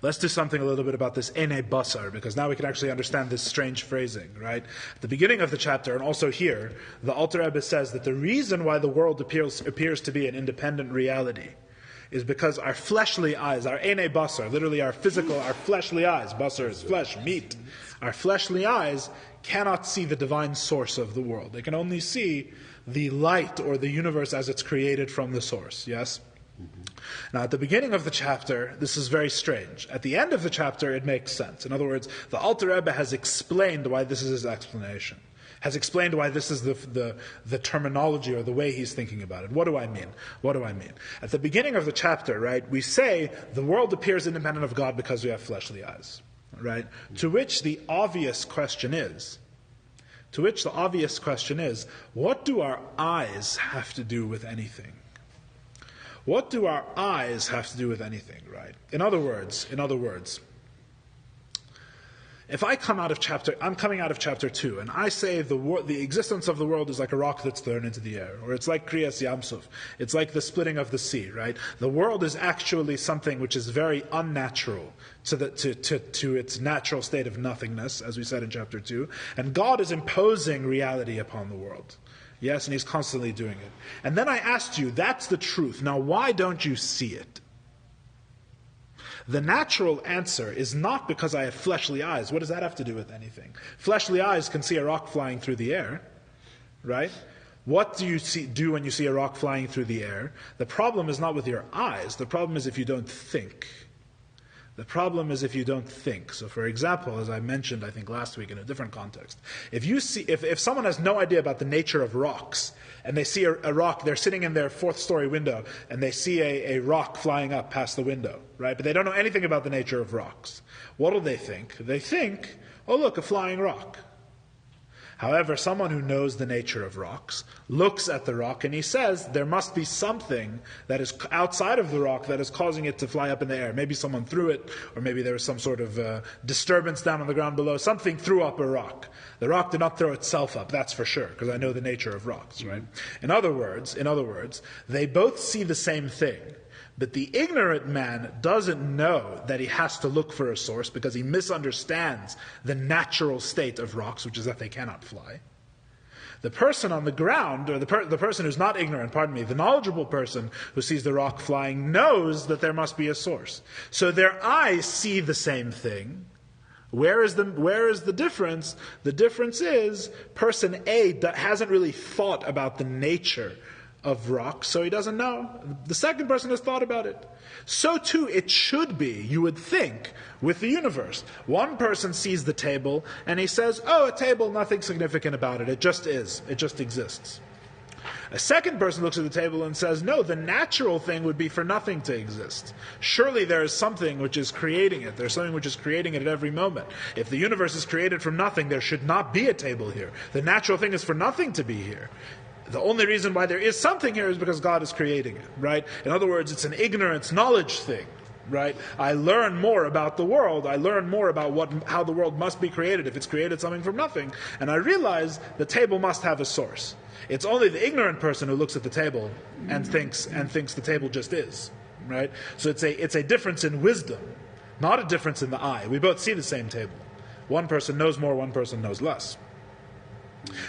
Speaker 1: Let's do something a little bit about this ene basar, because now we can actually understand this strange phrasing, right? At the beginning of the chapter, and also here, the Alter Rebbe says that the reason why the world appears to be an independent reality is because our fleshly eyes, our ene basar, literally our physical, our fleshly eyes, basar is flesh, meat, our fleshly eyes cannot see the divine source of the world. They can only see the light or the universe as it's created from the source, yes? Now, at the beginning of the chapter, this is very strange. At the end of the chapter, it makes sense. In other words, the Alter Rebbe has explained why this is his explanation, has explained why this is the terminology or the way he's thinking about it. What do I mean? At the beginning of the chapter, right, we say the world appears independent of God because we have fleshly eyes, right? To which the obvious question is, what do our eyes have to do with anything? What do our eyes have to do with anything, right? In other words, if I'm coming out of chapter 2, and I say the existence of the world is like a rock that's thrown into the air, or it's like Kriyas Yamsuf, it's like the splitting of the sea, right? The world is actually something which is very unnatural to its natural state of nothingness, as we said in chapter 2, and God is imposing reality upon the world. Yes, and he's constantly doing it. And then I asked you, that's the truth. Now, why don't you see it? The natural answer is not because I have fleshly eyes. What does that have to do with anything? Fleshly eyes can see a rock flying through the air, right? What do you do when you see a rock flying through the air? The problem is not with your eyes. The problem is if you don't think. So, for example, as I mentioned, I think last week in a different context, if someone has no idea about the nature of rocks, and they see a rock, they're sitting in their 4th story window, and they see a rock flying up past the window, right? But they don't know anything about the nature of rocks. What do they think? They think, oh look, a flying rock. However, someone who knows the nature of rocks looks at the rock and he says there must be something that is outside of the rock that is causing it to fly up in the air. Maybe someone threw it, or maybe there was some sort of disturbance down on the ground below. Something threw up a rock. The rock did not throw itself up, that's for sure, because I know the nature of rocks, right? In other words, they both see the same thing. But the ignorant man doesn't know that he has to look for a source because he misunderstands the natural state of rocks, which is that they cannot fly. The person on the ground, or the person who's not ignorant, the knowledgeable person who sees the rock flying knows that there must be a source. So their eyes see the same thing. Where is the difference? The difference is person A hasn't really thought about the nature of rocks, so he doesn't know. The second person has thought about it. So too it should be, you would think, with the universe. One person sees the table and he says, oh, a table, nothing significant about it. It just is. It just exists. A second person looks at the table and says, no, the natural thing would be for nothing to exist. Surely there is something which is creating it. There's something which is creating it at every moment. If the universe is created from nothing, there should not be a table here. The natural thing is for nothing to be here. The only reason why there is something here is because God is creating it, right? In other words, it's an ignorance knowledge thing, right? I learn more about the world. I learn more about how the world must be created if it's created something from nothing. And I realize the table must have a source. It's only the ignorant person who looks at the table and thinks the table just is, right? So it's a difference in wisdom, not a difference in the eye. We both see the same table. One person knows more, one person knows less.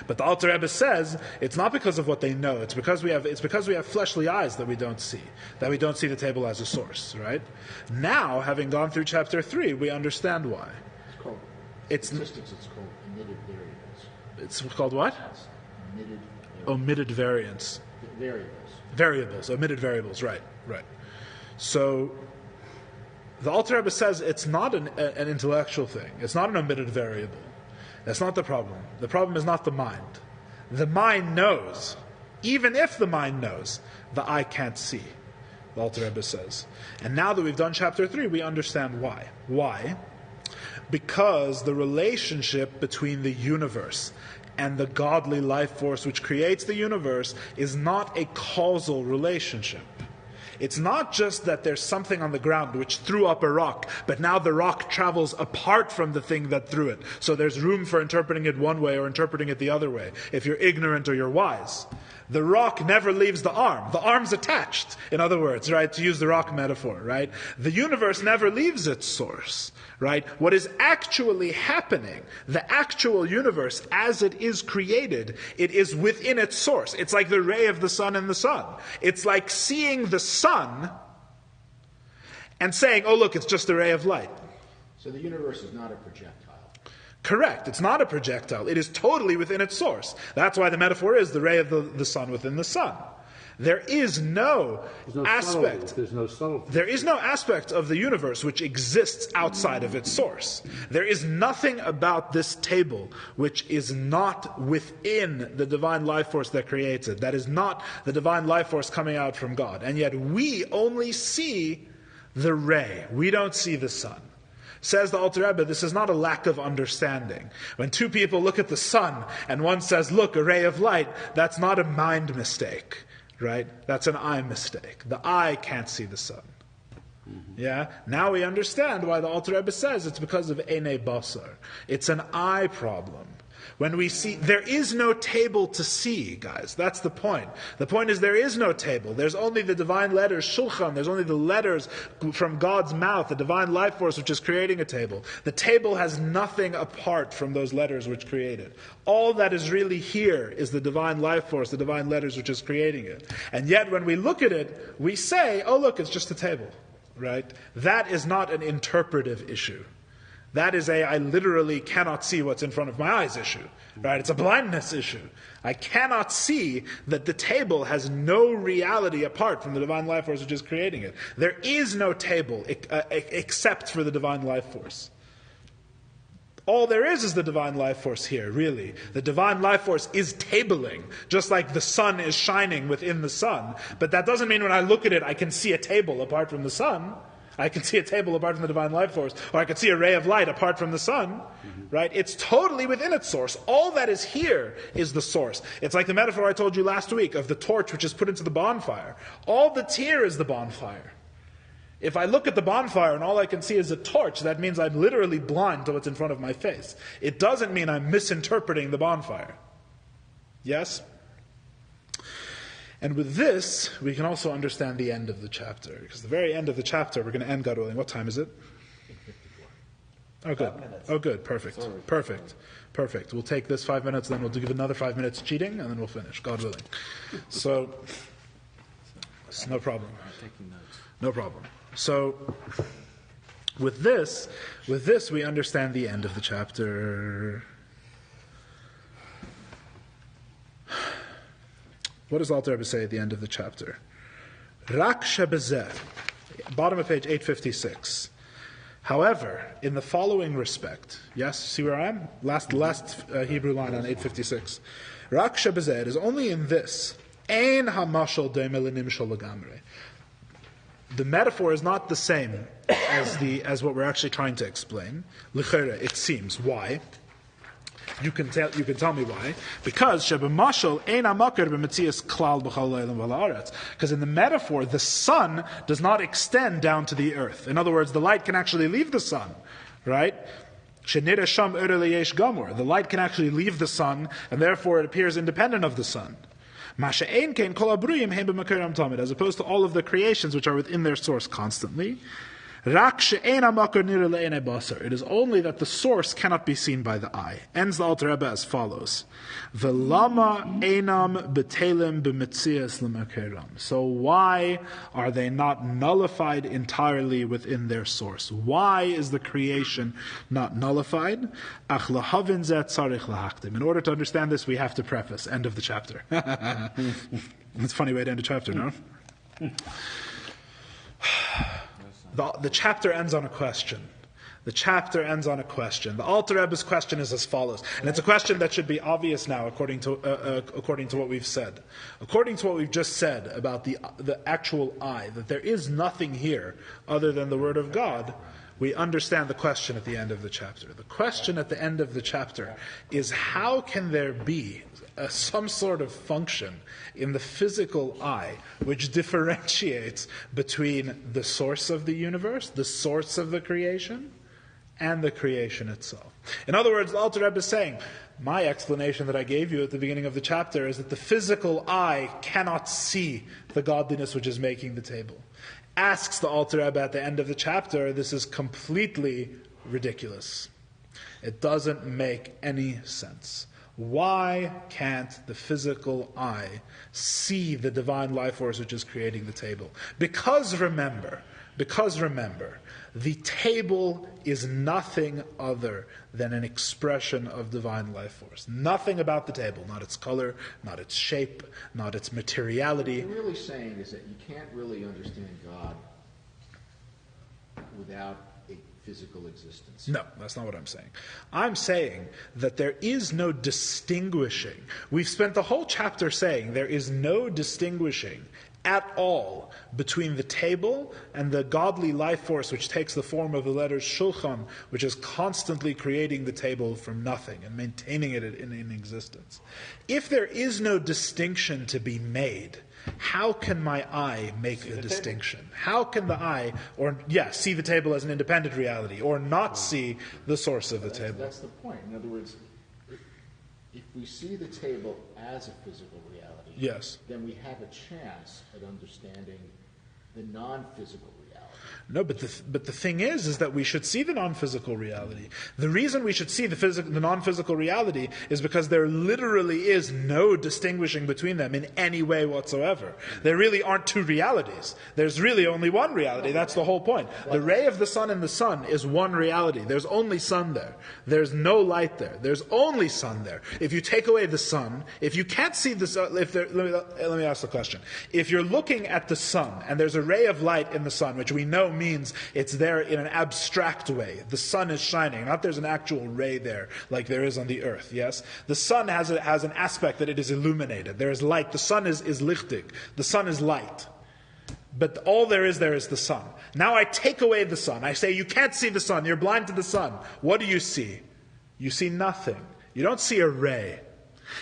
Speaker 1: But the Alter Rebbe says it's not because of what they know. It's because we have fleshly eyes that we don't see the table as a source. Right? Now, having gone through chapter 3, we understand why.
Speaker 5: It's called statistics. It's called omitted variables.
Speaker 1: It's called what? Omitted variance. Variables. Omitted variables. Right. So the Alter Rebbe says it's not an intellectual thing. It's not an omitted variable. That's not the problem. The problem is not the mind. The mind knows. Even if the mind knows, the eye can't see, the Alter Rebbe says. And now that we've done chapter 3, we understand why. Why? Because the relationship between the universe and the godly life force which creates the universe is not a causal relationship. It's not just that there's something on the ground which threw up a rock, but now the rock travels apart from the thing that threw it. So there's room for interpreting it one way or interpreting it the other way, if you're ignorant or you're wise. The rock never leaves the arm. The arm's attached, in other words, right? To use the rock metaphor, right? The universe never leaves its source, right? What is actually happening, the actual universe as it is created, it is within its source. It's like the ray of the sun in the sun. It's like seeing the sun and saying, oh look, it's just a ray of light.
Speaker 5: So the universe is not a projectile.
Speaker 1: Correct. It's not a projectile. It is totally within its source. That's why the metaphor is the ray of the sun within the sun. There is no aspect.
Speaker 2: There's no subtlety.
Speaker 1: There is no aspect of the universe which exists outside of its source. There is nothing about this table which is not within the divine life force that creates it. That is not the divine life force coming out from God. And yet we only see the ray. We don't see the sun. Says the Alter Rebbe, this is not a lack of understanding. When two people look at the sun and one says, look, a ray of light, that's not a mind mistake, right? That's an eye mistake. The eye can't see the sun. Yeah? Now we understand why the Alter Rebbe says it's because of Einei Basar. It's an eye problem. When we see, there is no table to see, guys. That's the point. The point is there is no table. There's only the divine letters, Shulchan. There's only the letters from God's mouth, the divine life force which is creating a table. The table has nothing apart from those letters which create it. All that is really here is the divine life force, the divine letters which is creating it. And yet when we look at it, we say, oh look, it's just a table. Right? That is not an interpretive issue. That is I literally cannot see what's in front of my eyes issue. Right? It's a blindness issue. I cannot see that the table has no reality apart from the divine life force which is creating it. There is no table except for the divine life force. All there is the divine life force here, really. The divine life force is tabling, just like the sun is shining within the sun. But that doesn't mean when I look at it, I can see a table apart from the sun. I can see a table apart from the divine life force, or I can see a ray of light apart from the sun, right? It's totally within its source. All that is here is the source. It's like the metaphor I told you last week of the torch which is put into the bonfire. All that's here is the bonfire. If I look at the bonfire and all I can see is a torch, that means I'm literally blind to what's in front of my face. It doesn't mean I'm misinterpreting the bonfire. Yes? And with this, we can also understand the end of the chapter. Because the very end of the chapter, we're going to end, God willing. What time is it? 8:54. Oh, good. Oh, good. Perfect. Sorry. Perfect. We'll take this 5 minutes, then we'll give another 5 minutes cheating, and then we'll finish, God willing. So, it's no problem. No problem. So, with this, we understand the end of the chapter. What does Alter Rebbe say at the end of the chapter? Rak shebezeh, bottom of page 856. However, in the following respect, yes, see where I am? Last Hebrew line on 856. Rak shebezeh, it is only in this. Ein hamashal deme lenimshal legamre. The metaphor is not the same as what we're actually trying to explain. L'chere, it seems. Why? You can tell me why. Because because in the metaphor, the sun does not extend down to the earth. In other words, the light can actually leave the sun, right? The light can actually leave the sun, and therefore it appears independent of the sun. As opposed to all of the creations which are within their source constantly. It is only that the source cannot be seen by the eye. Ends the Alter Rebbe as follows. So why are they not nullified entirely within their source? Why is the creation not nullified? In order to understand this, we have to preface. End of the chapter. That's a funny way to end a chapter, no? The chapter ends on a question. The chapter ends on a question. The Alter Rebbe's question is as follows. And it's a question that should be obvious now according to what we've said. According to what we've just said about the actual eye, that there is nothing here other than the Word of God, we understand the question at the end of the chapter. The question at the end of the chapter is, how can there be some sort of function in the physical eye which differentiates between the source of the universe, the source of the creation, and the creation itself? In other words, the Alter Rebbe is saying, my explanation that I gave you at the beginning of the chapter is that the physical eye cannot see the godliness which is making the table. Asks the Alter Rebbe at the end of the chapter, this is completely ridiculous. It doesn't make any sense. Why can't the physical eye see the divine life force which is creating the table? Because remember, the table is nothing other than an expression of divine life force. Nothing about the table, not its color, not its shape, not its materiality.
Speaker 5: What you're really saying is that you can't really understand God without a physical existence.
Speaker 1: No, that's not what I'm saying. I'm saying that there is no distinguishing. We've spent the whole chapter saying there is no distinguishing at all between the table and the godly life force which takes the form of the letters shulchan, which is constantly creating the table from nothing and maintaining it in existence. If there is no distinction to be made, how can my eye make the distinction? How can the eye, see the table as an independent reality, or not see the source of the table?
Speaker 5: That's the point. In other words, if we see the table as a physical reality,
Speaker 1: yes,
Speaker 5: then we have a chance at understanding the non-physical reality.
Speaker 1: No, but the thing is that we should see the non-physical reality. The reason we should see the non-physical reality is because there literally is no distinguishing between them in any way whatsoever. There really aren't two realities. There's really only one reality. That's the whole point. The ray of the sun in the sun is one reality. There's only sun there. There's no light there. There's only sun there. If you take away the sun, if you can't see the sun, let me ask the question. If you're looking at the sun and there's a ray of light in the sun, which we know means it's there in an abstract way. The sun is shining, not there's an actual ray there like there is on the earth, yes? The sun has an aspect that it is illuminated. There is light. The sun is lichtig. The sun is light. But all there is the sun. Now I take away the sun. I say you can't see the sun. You're blind to the sun. What do you see? You see nothing. You don't see a ray.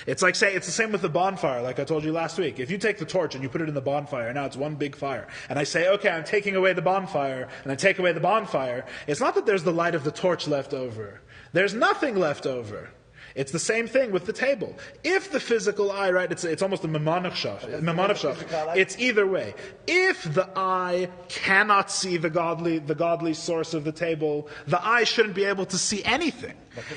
Speaker 1: It's like it's the same with the bonfire, like I told you last week. If you take the torch and you put it in the bonfire, now it's one big fire. And I say, okay, I'm taking away the bonfire, and I take away the bonfire. It's not that there's the light of the torch left over. There's nothing left over. It's the same thing with the table. If the physical eye, right, it's almost a memanavshach. It's either way. If the eye cannot see the godly source of the table, the eye shouldn't be able to see anything.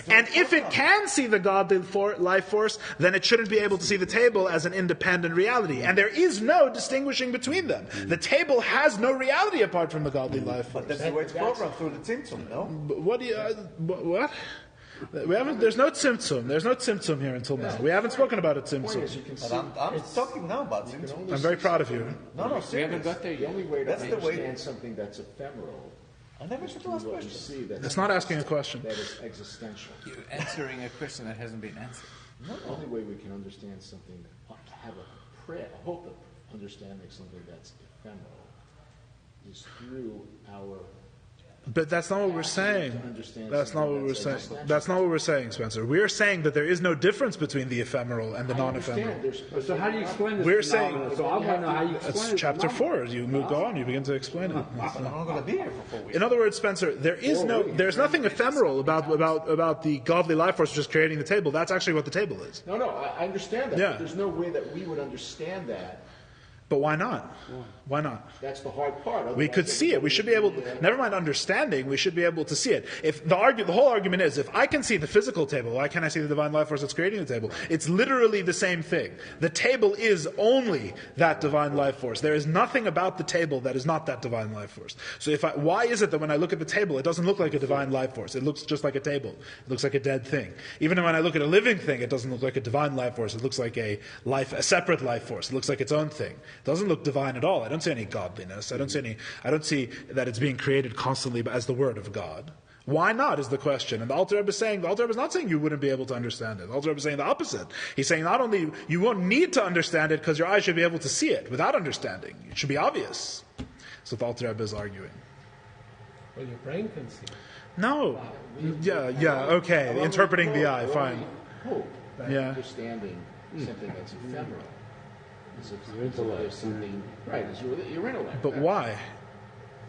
Speaker 1: And if it can see the godly life force, then it shouldn't be able to see the table as an independent reality. And there is no distinguishing between them. The table has no reality apart from the godly life force.
Speaker 4: But that's the way it's programmed through the tzimtzum, no?
Speaker 1: What? There's no tzimtzum. There's no tzimtzum here until now. We haven't spoken about a tzimtzum.
Speaker 4: But I'm talking now about tzimtzum.
Speaker 1: I'm very proud of you.
Speaker 4: No,
Speaker 3: We haven't got there
Speaker 5: The
Speaker 3: yet.
Speaker 5: only way to understand something that's ephemeral
Speaker 4: I never should ask
Speaker 5: what you
Speaker 4: questions.
Speaker 5: see
Speaker 1: It's not asking a question.
Speaker 5: that is existential.
Speaker 6: You're answering a question that hasn't been answered.
Speaker 5: The only way we can understand something, have a prayer, a hope of understanding something that's ephemeral, is through our.
Speaker 1: But that's not what we're saying. That's not what we're saying. That's not what we're saying, Spencer. We're saying that there is no difference between the ephemeral and the non-ephemeral.
Speaker 2: So how do you explain this
Speaker 1: We're
Speaker 2: phenomenon?
Speaker 1: saying-
Speaker 2: So I want to know how you explain
Speaker 1: That's
Speaker 2: it.
Speaker 1: chapter 4. You go on, you begin to explain it.
Speaker 4: I'm not going to be here for 4 weeks.
Speaker 1: In other words, Spencer, there's nothing ephemeral about the godly life force just creating the table. That's actually what the table is.
Speaker 5: No, I understand that.
Speaker 1: Yeah.
Speaker 5: But there's no way that we would understand that
Speaker 1: But why not? Why not?
Speaker 5: That's the hard part.
Speaker 1: We could see it. We should be able to, never mind understanding, we should be able to see it. If the whole argument is, if I can see the physical table, why can't I see the divine life force that's creating the table? It's literally the same thing. The table is only that divine life force. There is nothing about the table that is not that divine life force. So why is it that when I look at the table, it doesn't look like a divine life force? It looks just like a table. It looks like a dead thing. Even when I look at a living thing, it doesn't look like a divine life force. It looks like a separate life force. It looks like its own thing. It doesn't look divine at all. I don't see any godliness. I don't see that it's being created constantly as the word of God. Why not is the question. And the Alter Rebbe is not saying you wouldn't be able to understand it. The Alter Rebbe is saying the opposite. He's saying not only you won't need to understand it because your eyes should be able to see it without understanding. It should be obvious. That's what the Alter Rebbe is arguing.
Speaker 3: Well, your brain can see.
Speaker 1: No. Okay. Interpreting the eye, fine.
Speaker 5: Hope.
Speaker 1: Yeah.
Speaker 5: Understanding something that's ephemeral. There's something, right, it's your intellect.
Speaker 1: But why?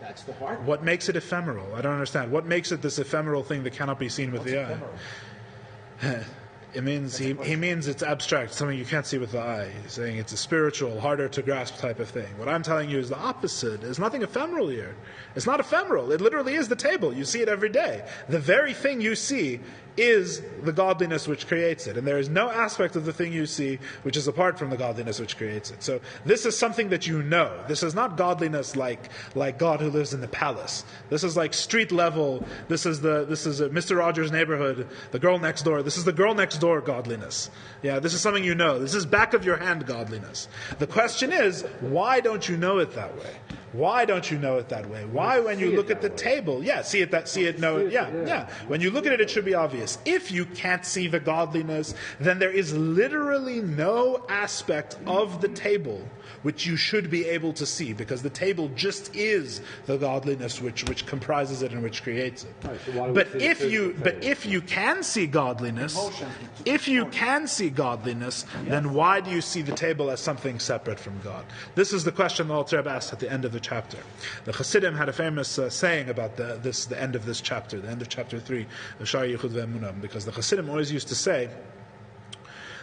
Speaker 5: That's the hard part.
Speaker 1: What makes it ephemeral? I don't understand. What makes it this ephemeral thing that cannot be seen with the eye? It means he means it's abstract, something you can't see with the eye. He's saying it's a spiritual, harder to grasp type of thing. What I'm telling you is the opposite. There's nothing ephemeral here. It's not ephemeral. It literally is the table. You see it every day. The very thing you see is the godliness which creates it. And there is no aspect of the thing you see which is apart from the godliness which creates it. So this is something that you know. This is not godliness like God who lives in the palace. This is like street level. This is Mr. Rogers' neighborhood, the girl next door. This is the girl next door godliness. Yeah, this is something you know. This is back of your hand godliness. The question is, why don't you know it that way? Why don't you know it that way? Why, when you look at the table, know it. When you look at it, it should be obvious. If you can't see the godliness, then there is literally no aspect of the table which you should be able to see, because the table just is the godliness which comprises it and which creates it.
Speaker 2: Right, so
Speaker 1: but if you can see godliness, then why do you see the table as something separate from God? This is the question the Alter Rebbe asked at the end of the chapter. The Chassidim had a famous saying about the end of this chapter, the end of chapter 3 of Shaar HaYichud ve'emunah, because the Chassidim always used to say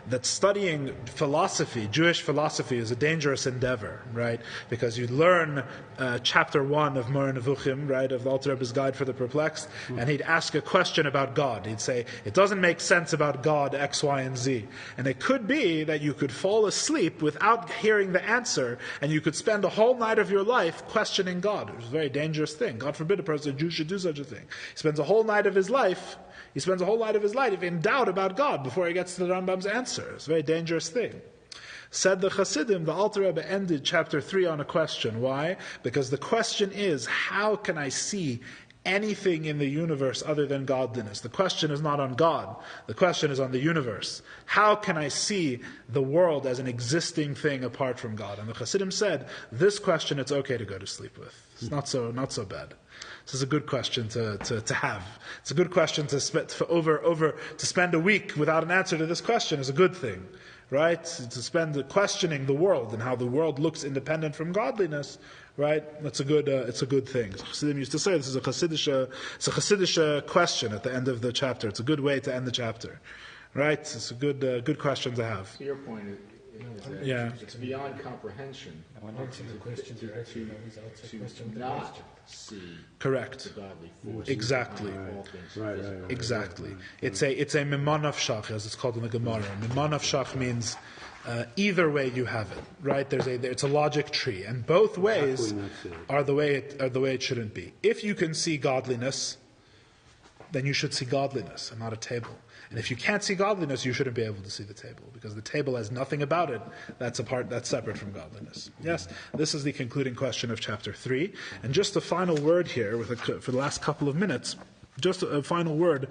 Speaker 1: that studying philosophy, Jewish philosophy, is a dangerous endeavor, right? Because you learn chapter 1 of Moreh Nevuchim, right, of the Alter Rebbe's Guide for the Perplexed, and he'd ask a question about God. He'd say, it doesn't make sense about God, X, Y, and Z. And it could be that you could fall asleep without hearing the answer, and you could spend a whole night of your life questioning God. It was a very dangerous thing. God forbid a Jew should do such a thing. He spends a whole night of his life in doubt about God before he gets to the Rambam's answer. It's a very dangerous thing. Said the Chassidim, the Alter Rebbe ended chapter 3 on a question. Why? Because the question is, how can I see anything in the universe other than godliness? The question is not on God. The question is on the universe. How can I see the world as an existing thing apart from God? And the Chassidim said, this question it's okay to go to sleep with. It's not so bad. This is a good question to have. It's a good question to spend a week without an answer to this question is a good thing, right? To spend questioning the world and how the world looks independent from godliness, right? It's a good thing. Chassidim used to say this is a Chassidish question at the end of the chapter. It's a good way to end the chapter, right? It's a good question to have.
Speaker 5: To your point, it's beyond comprehension.
Speaker 3: The question directly
Speaker 5: to not see
Speaker 1: correct
Speaker 5: the godly force.
Speaker 1: Exactly.
Speaker 2: Right.
Speaker 1: Exactly. It's a mimon nafshach, as it's called in the Gemara. Mimon nafshach means either way you have it, right? It's a logic tree, and both ways are the way it shouldn't be. If you can see godliness, then you should see godliness and not a table. And if you can't see godliness, you shouldn't be able to see the table, because the table has nothing about it that's separate from godliness. Yes, this is the concluding question of chapter 3. And just a final word here for the last couple of minutes. Just a final word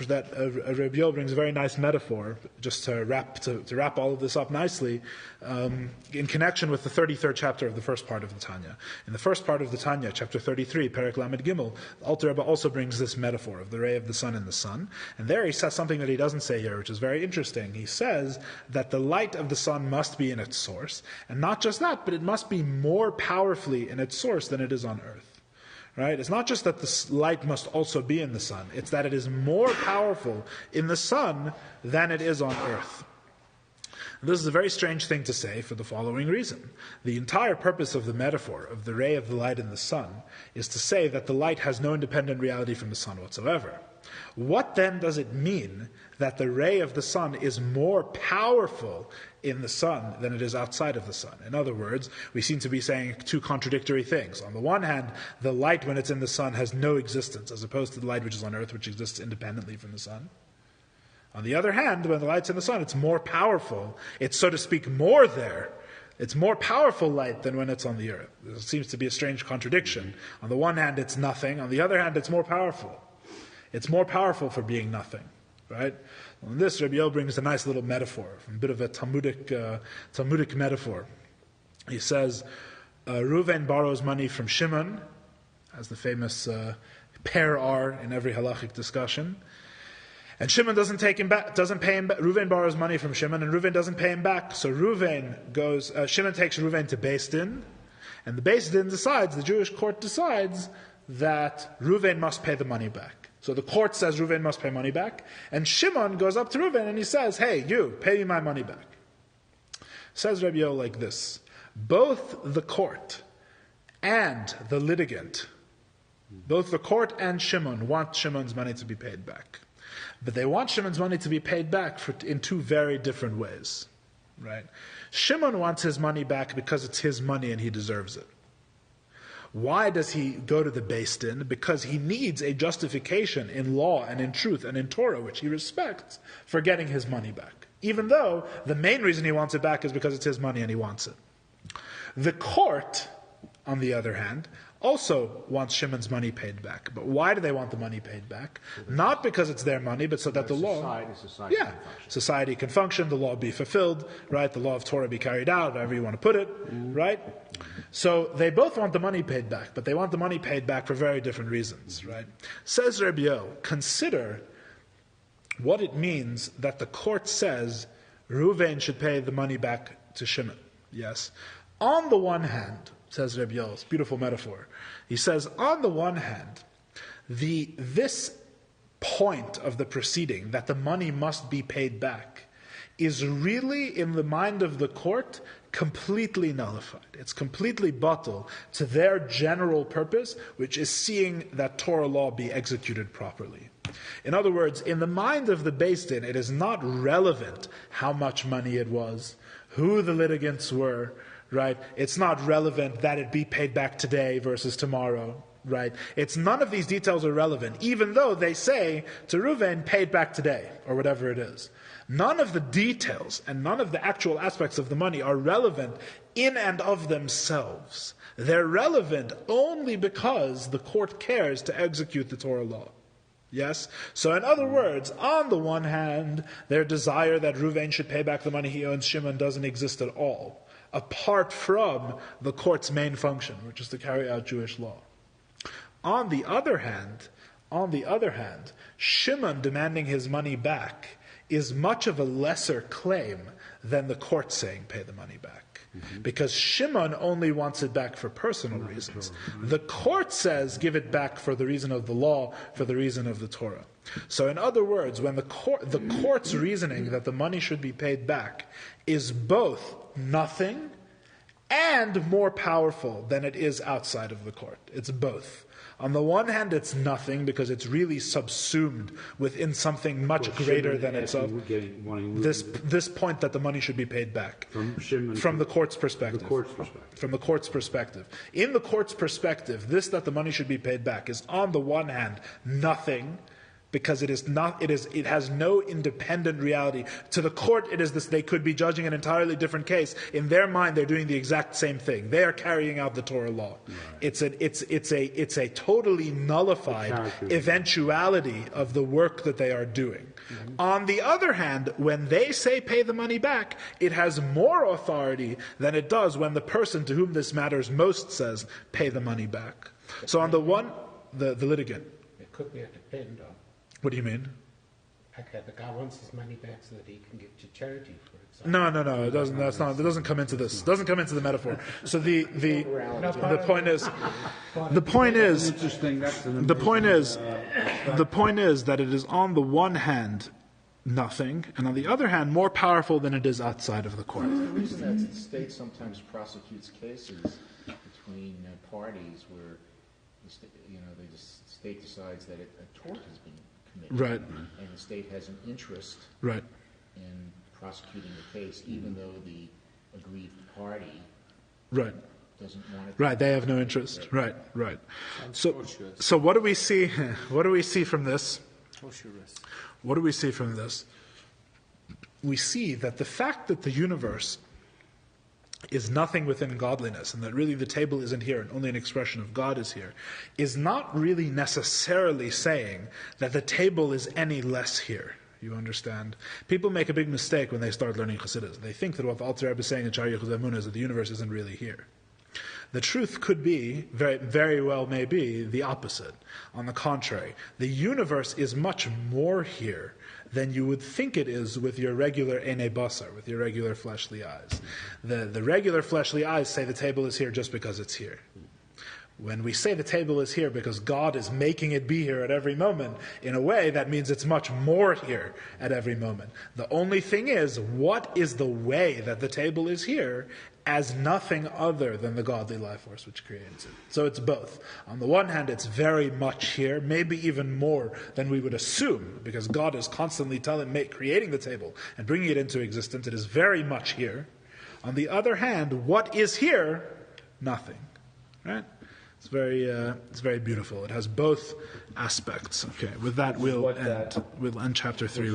Speaker 1: that Rabbi Yoel brings a very nice metaphor, just to wrap all of this up nicely, in connection with the 33rd chapter of the first part of the Tanya. In the first part of the Tanya, chapter 33, Perek Lamed Gimel, Alter Rebbe also brings this metaphor of the ray of the sun in the sun. And there he says something that he doesn't say here, which is very interesting. He says that the light of the sun must be in its source, and not just that, but it must be more powerfully in its source than it is on earth. Right? It's not just that the light must also be in the sun. It's that it is more powerful in the sun than it is on earth. And this is a very strange thing to say for the following reason. The entire purpose of the metaphor of the ray of the light in the sun is to say that the light has no independent reality from the sun whatsoever. What then does it mean that the ray of the sun is more powerful in the sun than it is outside of the sun? In other words, we seem to be saying two contradictory things. On the one hand, the light when it's in the sun has no existence, as opposed to the light which is on earth, which exists independently from the sun. On the other hand, when the light's in the sun, it's more powerful. It's, so to speak, more there. It's more powerful light than when it's on the earth. It seems to be a strange contradiction. On the one hand, it's nothing. On the other hand, it's more powerful. It's more powerful for being nothing, right? On this, Rabbi Yoel brings a nice little metaphor, a bit of a Talmudic metaphor. He says, Reuven borrows money from Shimon, as the famous pair are in every halachic discussion. And Shimon doesn't pay him back. Reuven borrows money from Shimon, and Reuven doesn't pay him back. So Shimon takes Reuven to Beis Din, and the Beis Din decides, the Jewish court decides, that Reuven must pay the money back. So the court says Reuven must pay money back, and Shimon goes up to Reuven and he says, hey, you, pay me my money back. Says Rabbi Yoel like this: both the court and the litigant, both the court and Shimon want Shimon's money to be paid back. But they want Shimon's money to be paid back in two very different ways. Right? Shimon wants his money back because it's his money and he deserves it. Why does he go to the Beis Din? Because he needs a justification in law and in truth and in Torah, which he respects, for getting his money back. Even though the main reason he wants it back is because it's his money and he wants it. The court, on the other hand, also wants Shimon's money paid back. But why do they want the money paid back? Not because it's their money, but so that the law... Society can function, the law be fulfilled, right? The law of Torah be carried out, however you want to put it, right? So they both want the money paid back, but they want the money paid back for very different reasons, right? Says Rabbi Yoel, consider what it means that the court says Reuven should pay the money back to Shimon. Yes. On the one hand, says Rabbi Yoel, it's a beautiful metaphor. He says, on the one hand, this point of the proceeding, that the money must be paid back, is really, in the mind of the court, completely nullified. It's completely batal to their general purpose, which is seeing that Torah law be executed properly. In other words, in the mind of the Beis Din, it is not relevant how much money it was, who the litigants were, right? It's not relevant that it be paid back today versus tomorrow, right? It's none of these details are relevant, even though they say to Reuven, pay it back today, or whatever it is. None of the details and none of the actual aspects of the money are relevant in and of themselves. They're relevant only because the court cares to execute the Torah law. Yes? So in other words, on the one hand, their desire that Reuven should pay back the money he owes Shimon doesn't exist at all, apart from the court's main function, which is to carry out Jewish law. On the other hand, Shimon demanding his money back is much of a lesser claim than the court saying pay the money back. Mm-hmm. Because Shimon only wants it back for personal reasons. The court says give it back for the reason of the law, for the reason of the Torah. So in other words, when the court's reasoning that the money should be paid back is both nothing and more powerful than it is outside of the court. It's both. On the one hand, it's nothing because it's really subsumed within something much greater than itself. This point that the money should be paid back from the court's perspective. From the court's perspective. In the court's perspective, this that the money should be paid back is on the one hand nothing, because it has no independent reality. To the court, it is this. They could be judging an entirely different case. In their mind, they're doing the exact same thing. They are carrying out the Torah law. Right. It's a totally nullified eventuality of the work that they are doing. Mm-hmm. On the other hand, when they say pay the money back, it has more authority than it does when the person to whom this matters most says pay the money back. So on the one, the litigant.
Speaker 3: It could be a depend on.
Speaker 1: What do you mean?
Speaker 3: Okay, the guy wants his money back so that he can give to charity, for example.
Speaker 1: No. It doesn't. That's not. It doesn't come into this. It doesn't come into the metaphor. So the point is that it is on the one hand nothing, and on the other hand, more powerful than it is outside of the court.
Speaker 5: The reason that the state sometimes prosecutes cases between parties where the state decides that a tort has been committed,
Speaker 1: Right.
Speaker 5: and the state has an interest
Speaker 1: Right.
Speaker 5: in prosecuting the case, even though the aggrieved party
Speaker 1: Right.
Speaker 5: doesn't want it.
Speaker 1: Right, they have no interest. Right. So what do we see? What do we see from this? What do we see from this? We see that the fact that the universe is nothing within godliness, and that really the table isn't here and only an expression of God is here, is not really necessarily saying that the table is any less here. You understand? People make a big mistake when they start learning Chassidus. They think that what the Alter Rebbe is saying in Shaar HaYichud is that the universe isn't really here. The truth could be, very, very well may be, the opposite. On the contrary, the universe is much more here than you would think it is with your regular Einei Basar, with your regular fleshly eyes. The regular fleshly eyes say the table is here just because it's here. When we say the table is here because God is making it be here at every moment, in a way, that means it's much more here at every moment. The only thing is, what is the way that the table is here as nothing other than the godly life force which creates it? So it's both. On the one hand, it's very much here, maybe even more than we would assume, because God is constantly creating the table and bringing it into existence. It is very much here. On the other hand, what is here? Nothing. Right? It's very beautiful. It has both aspects. Okay, with that we'll end chapter 3.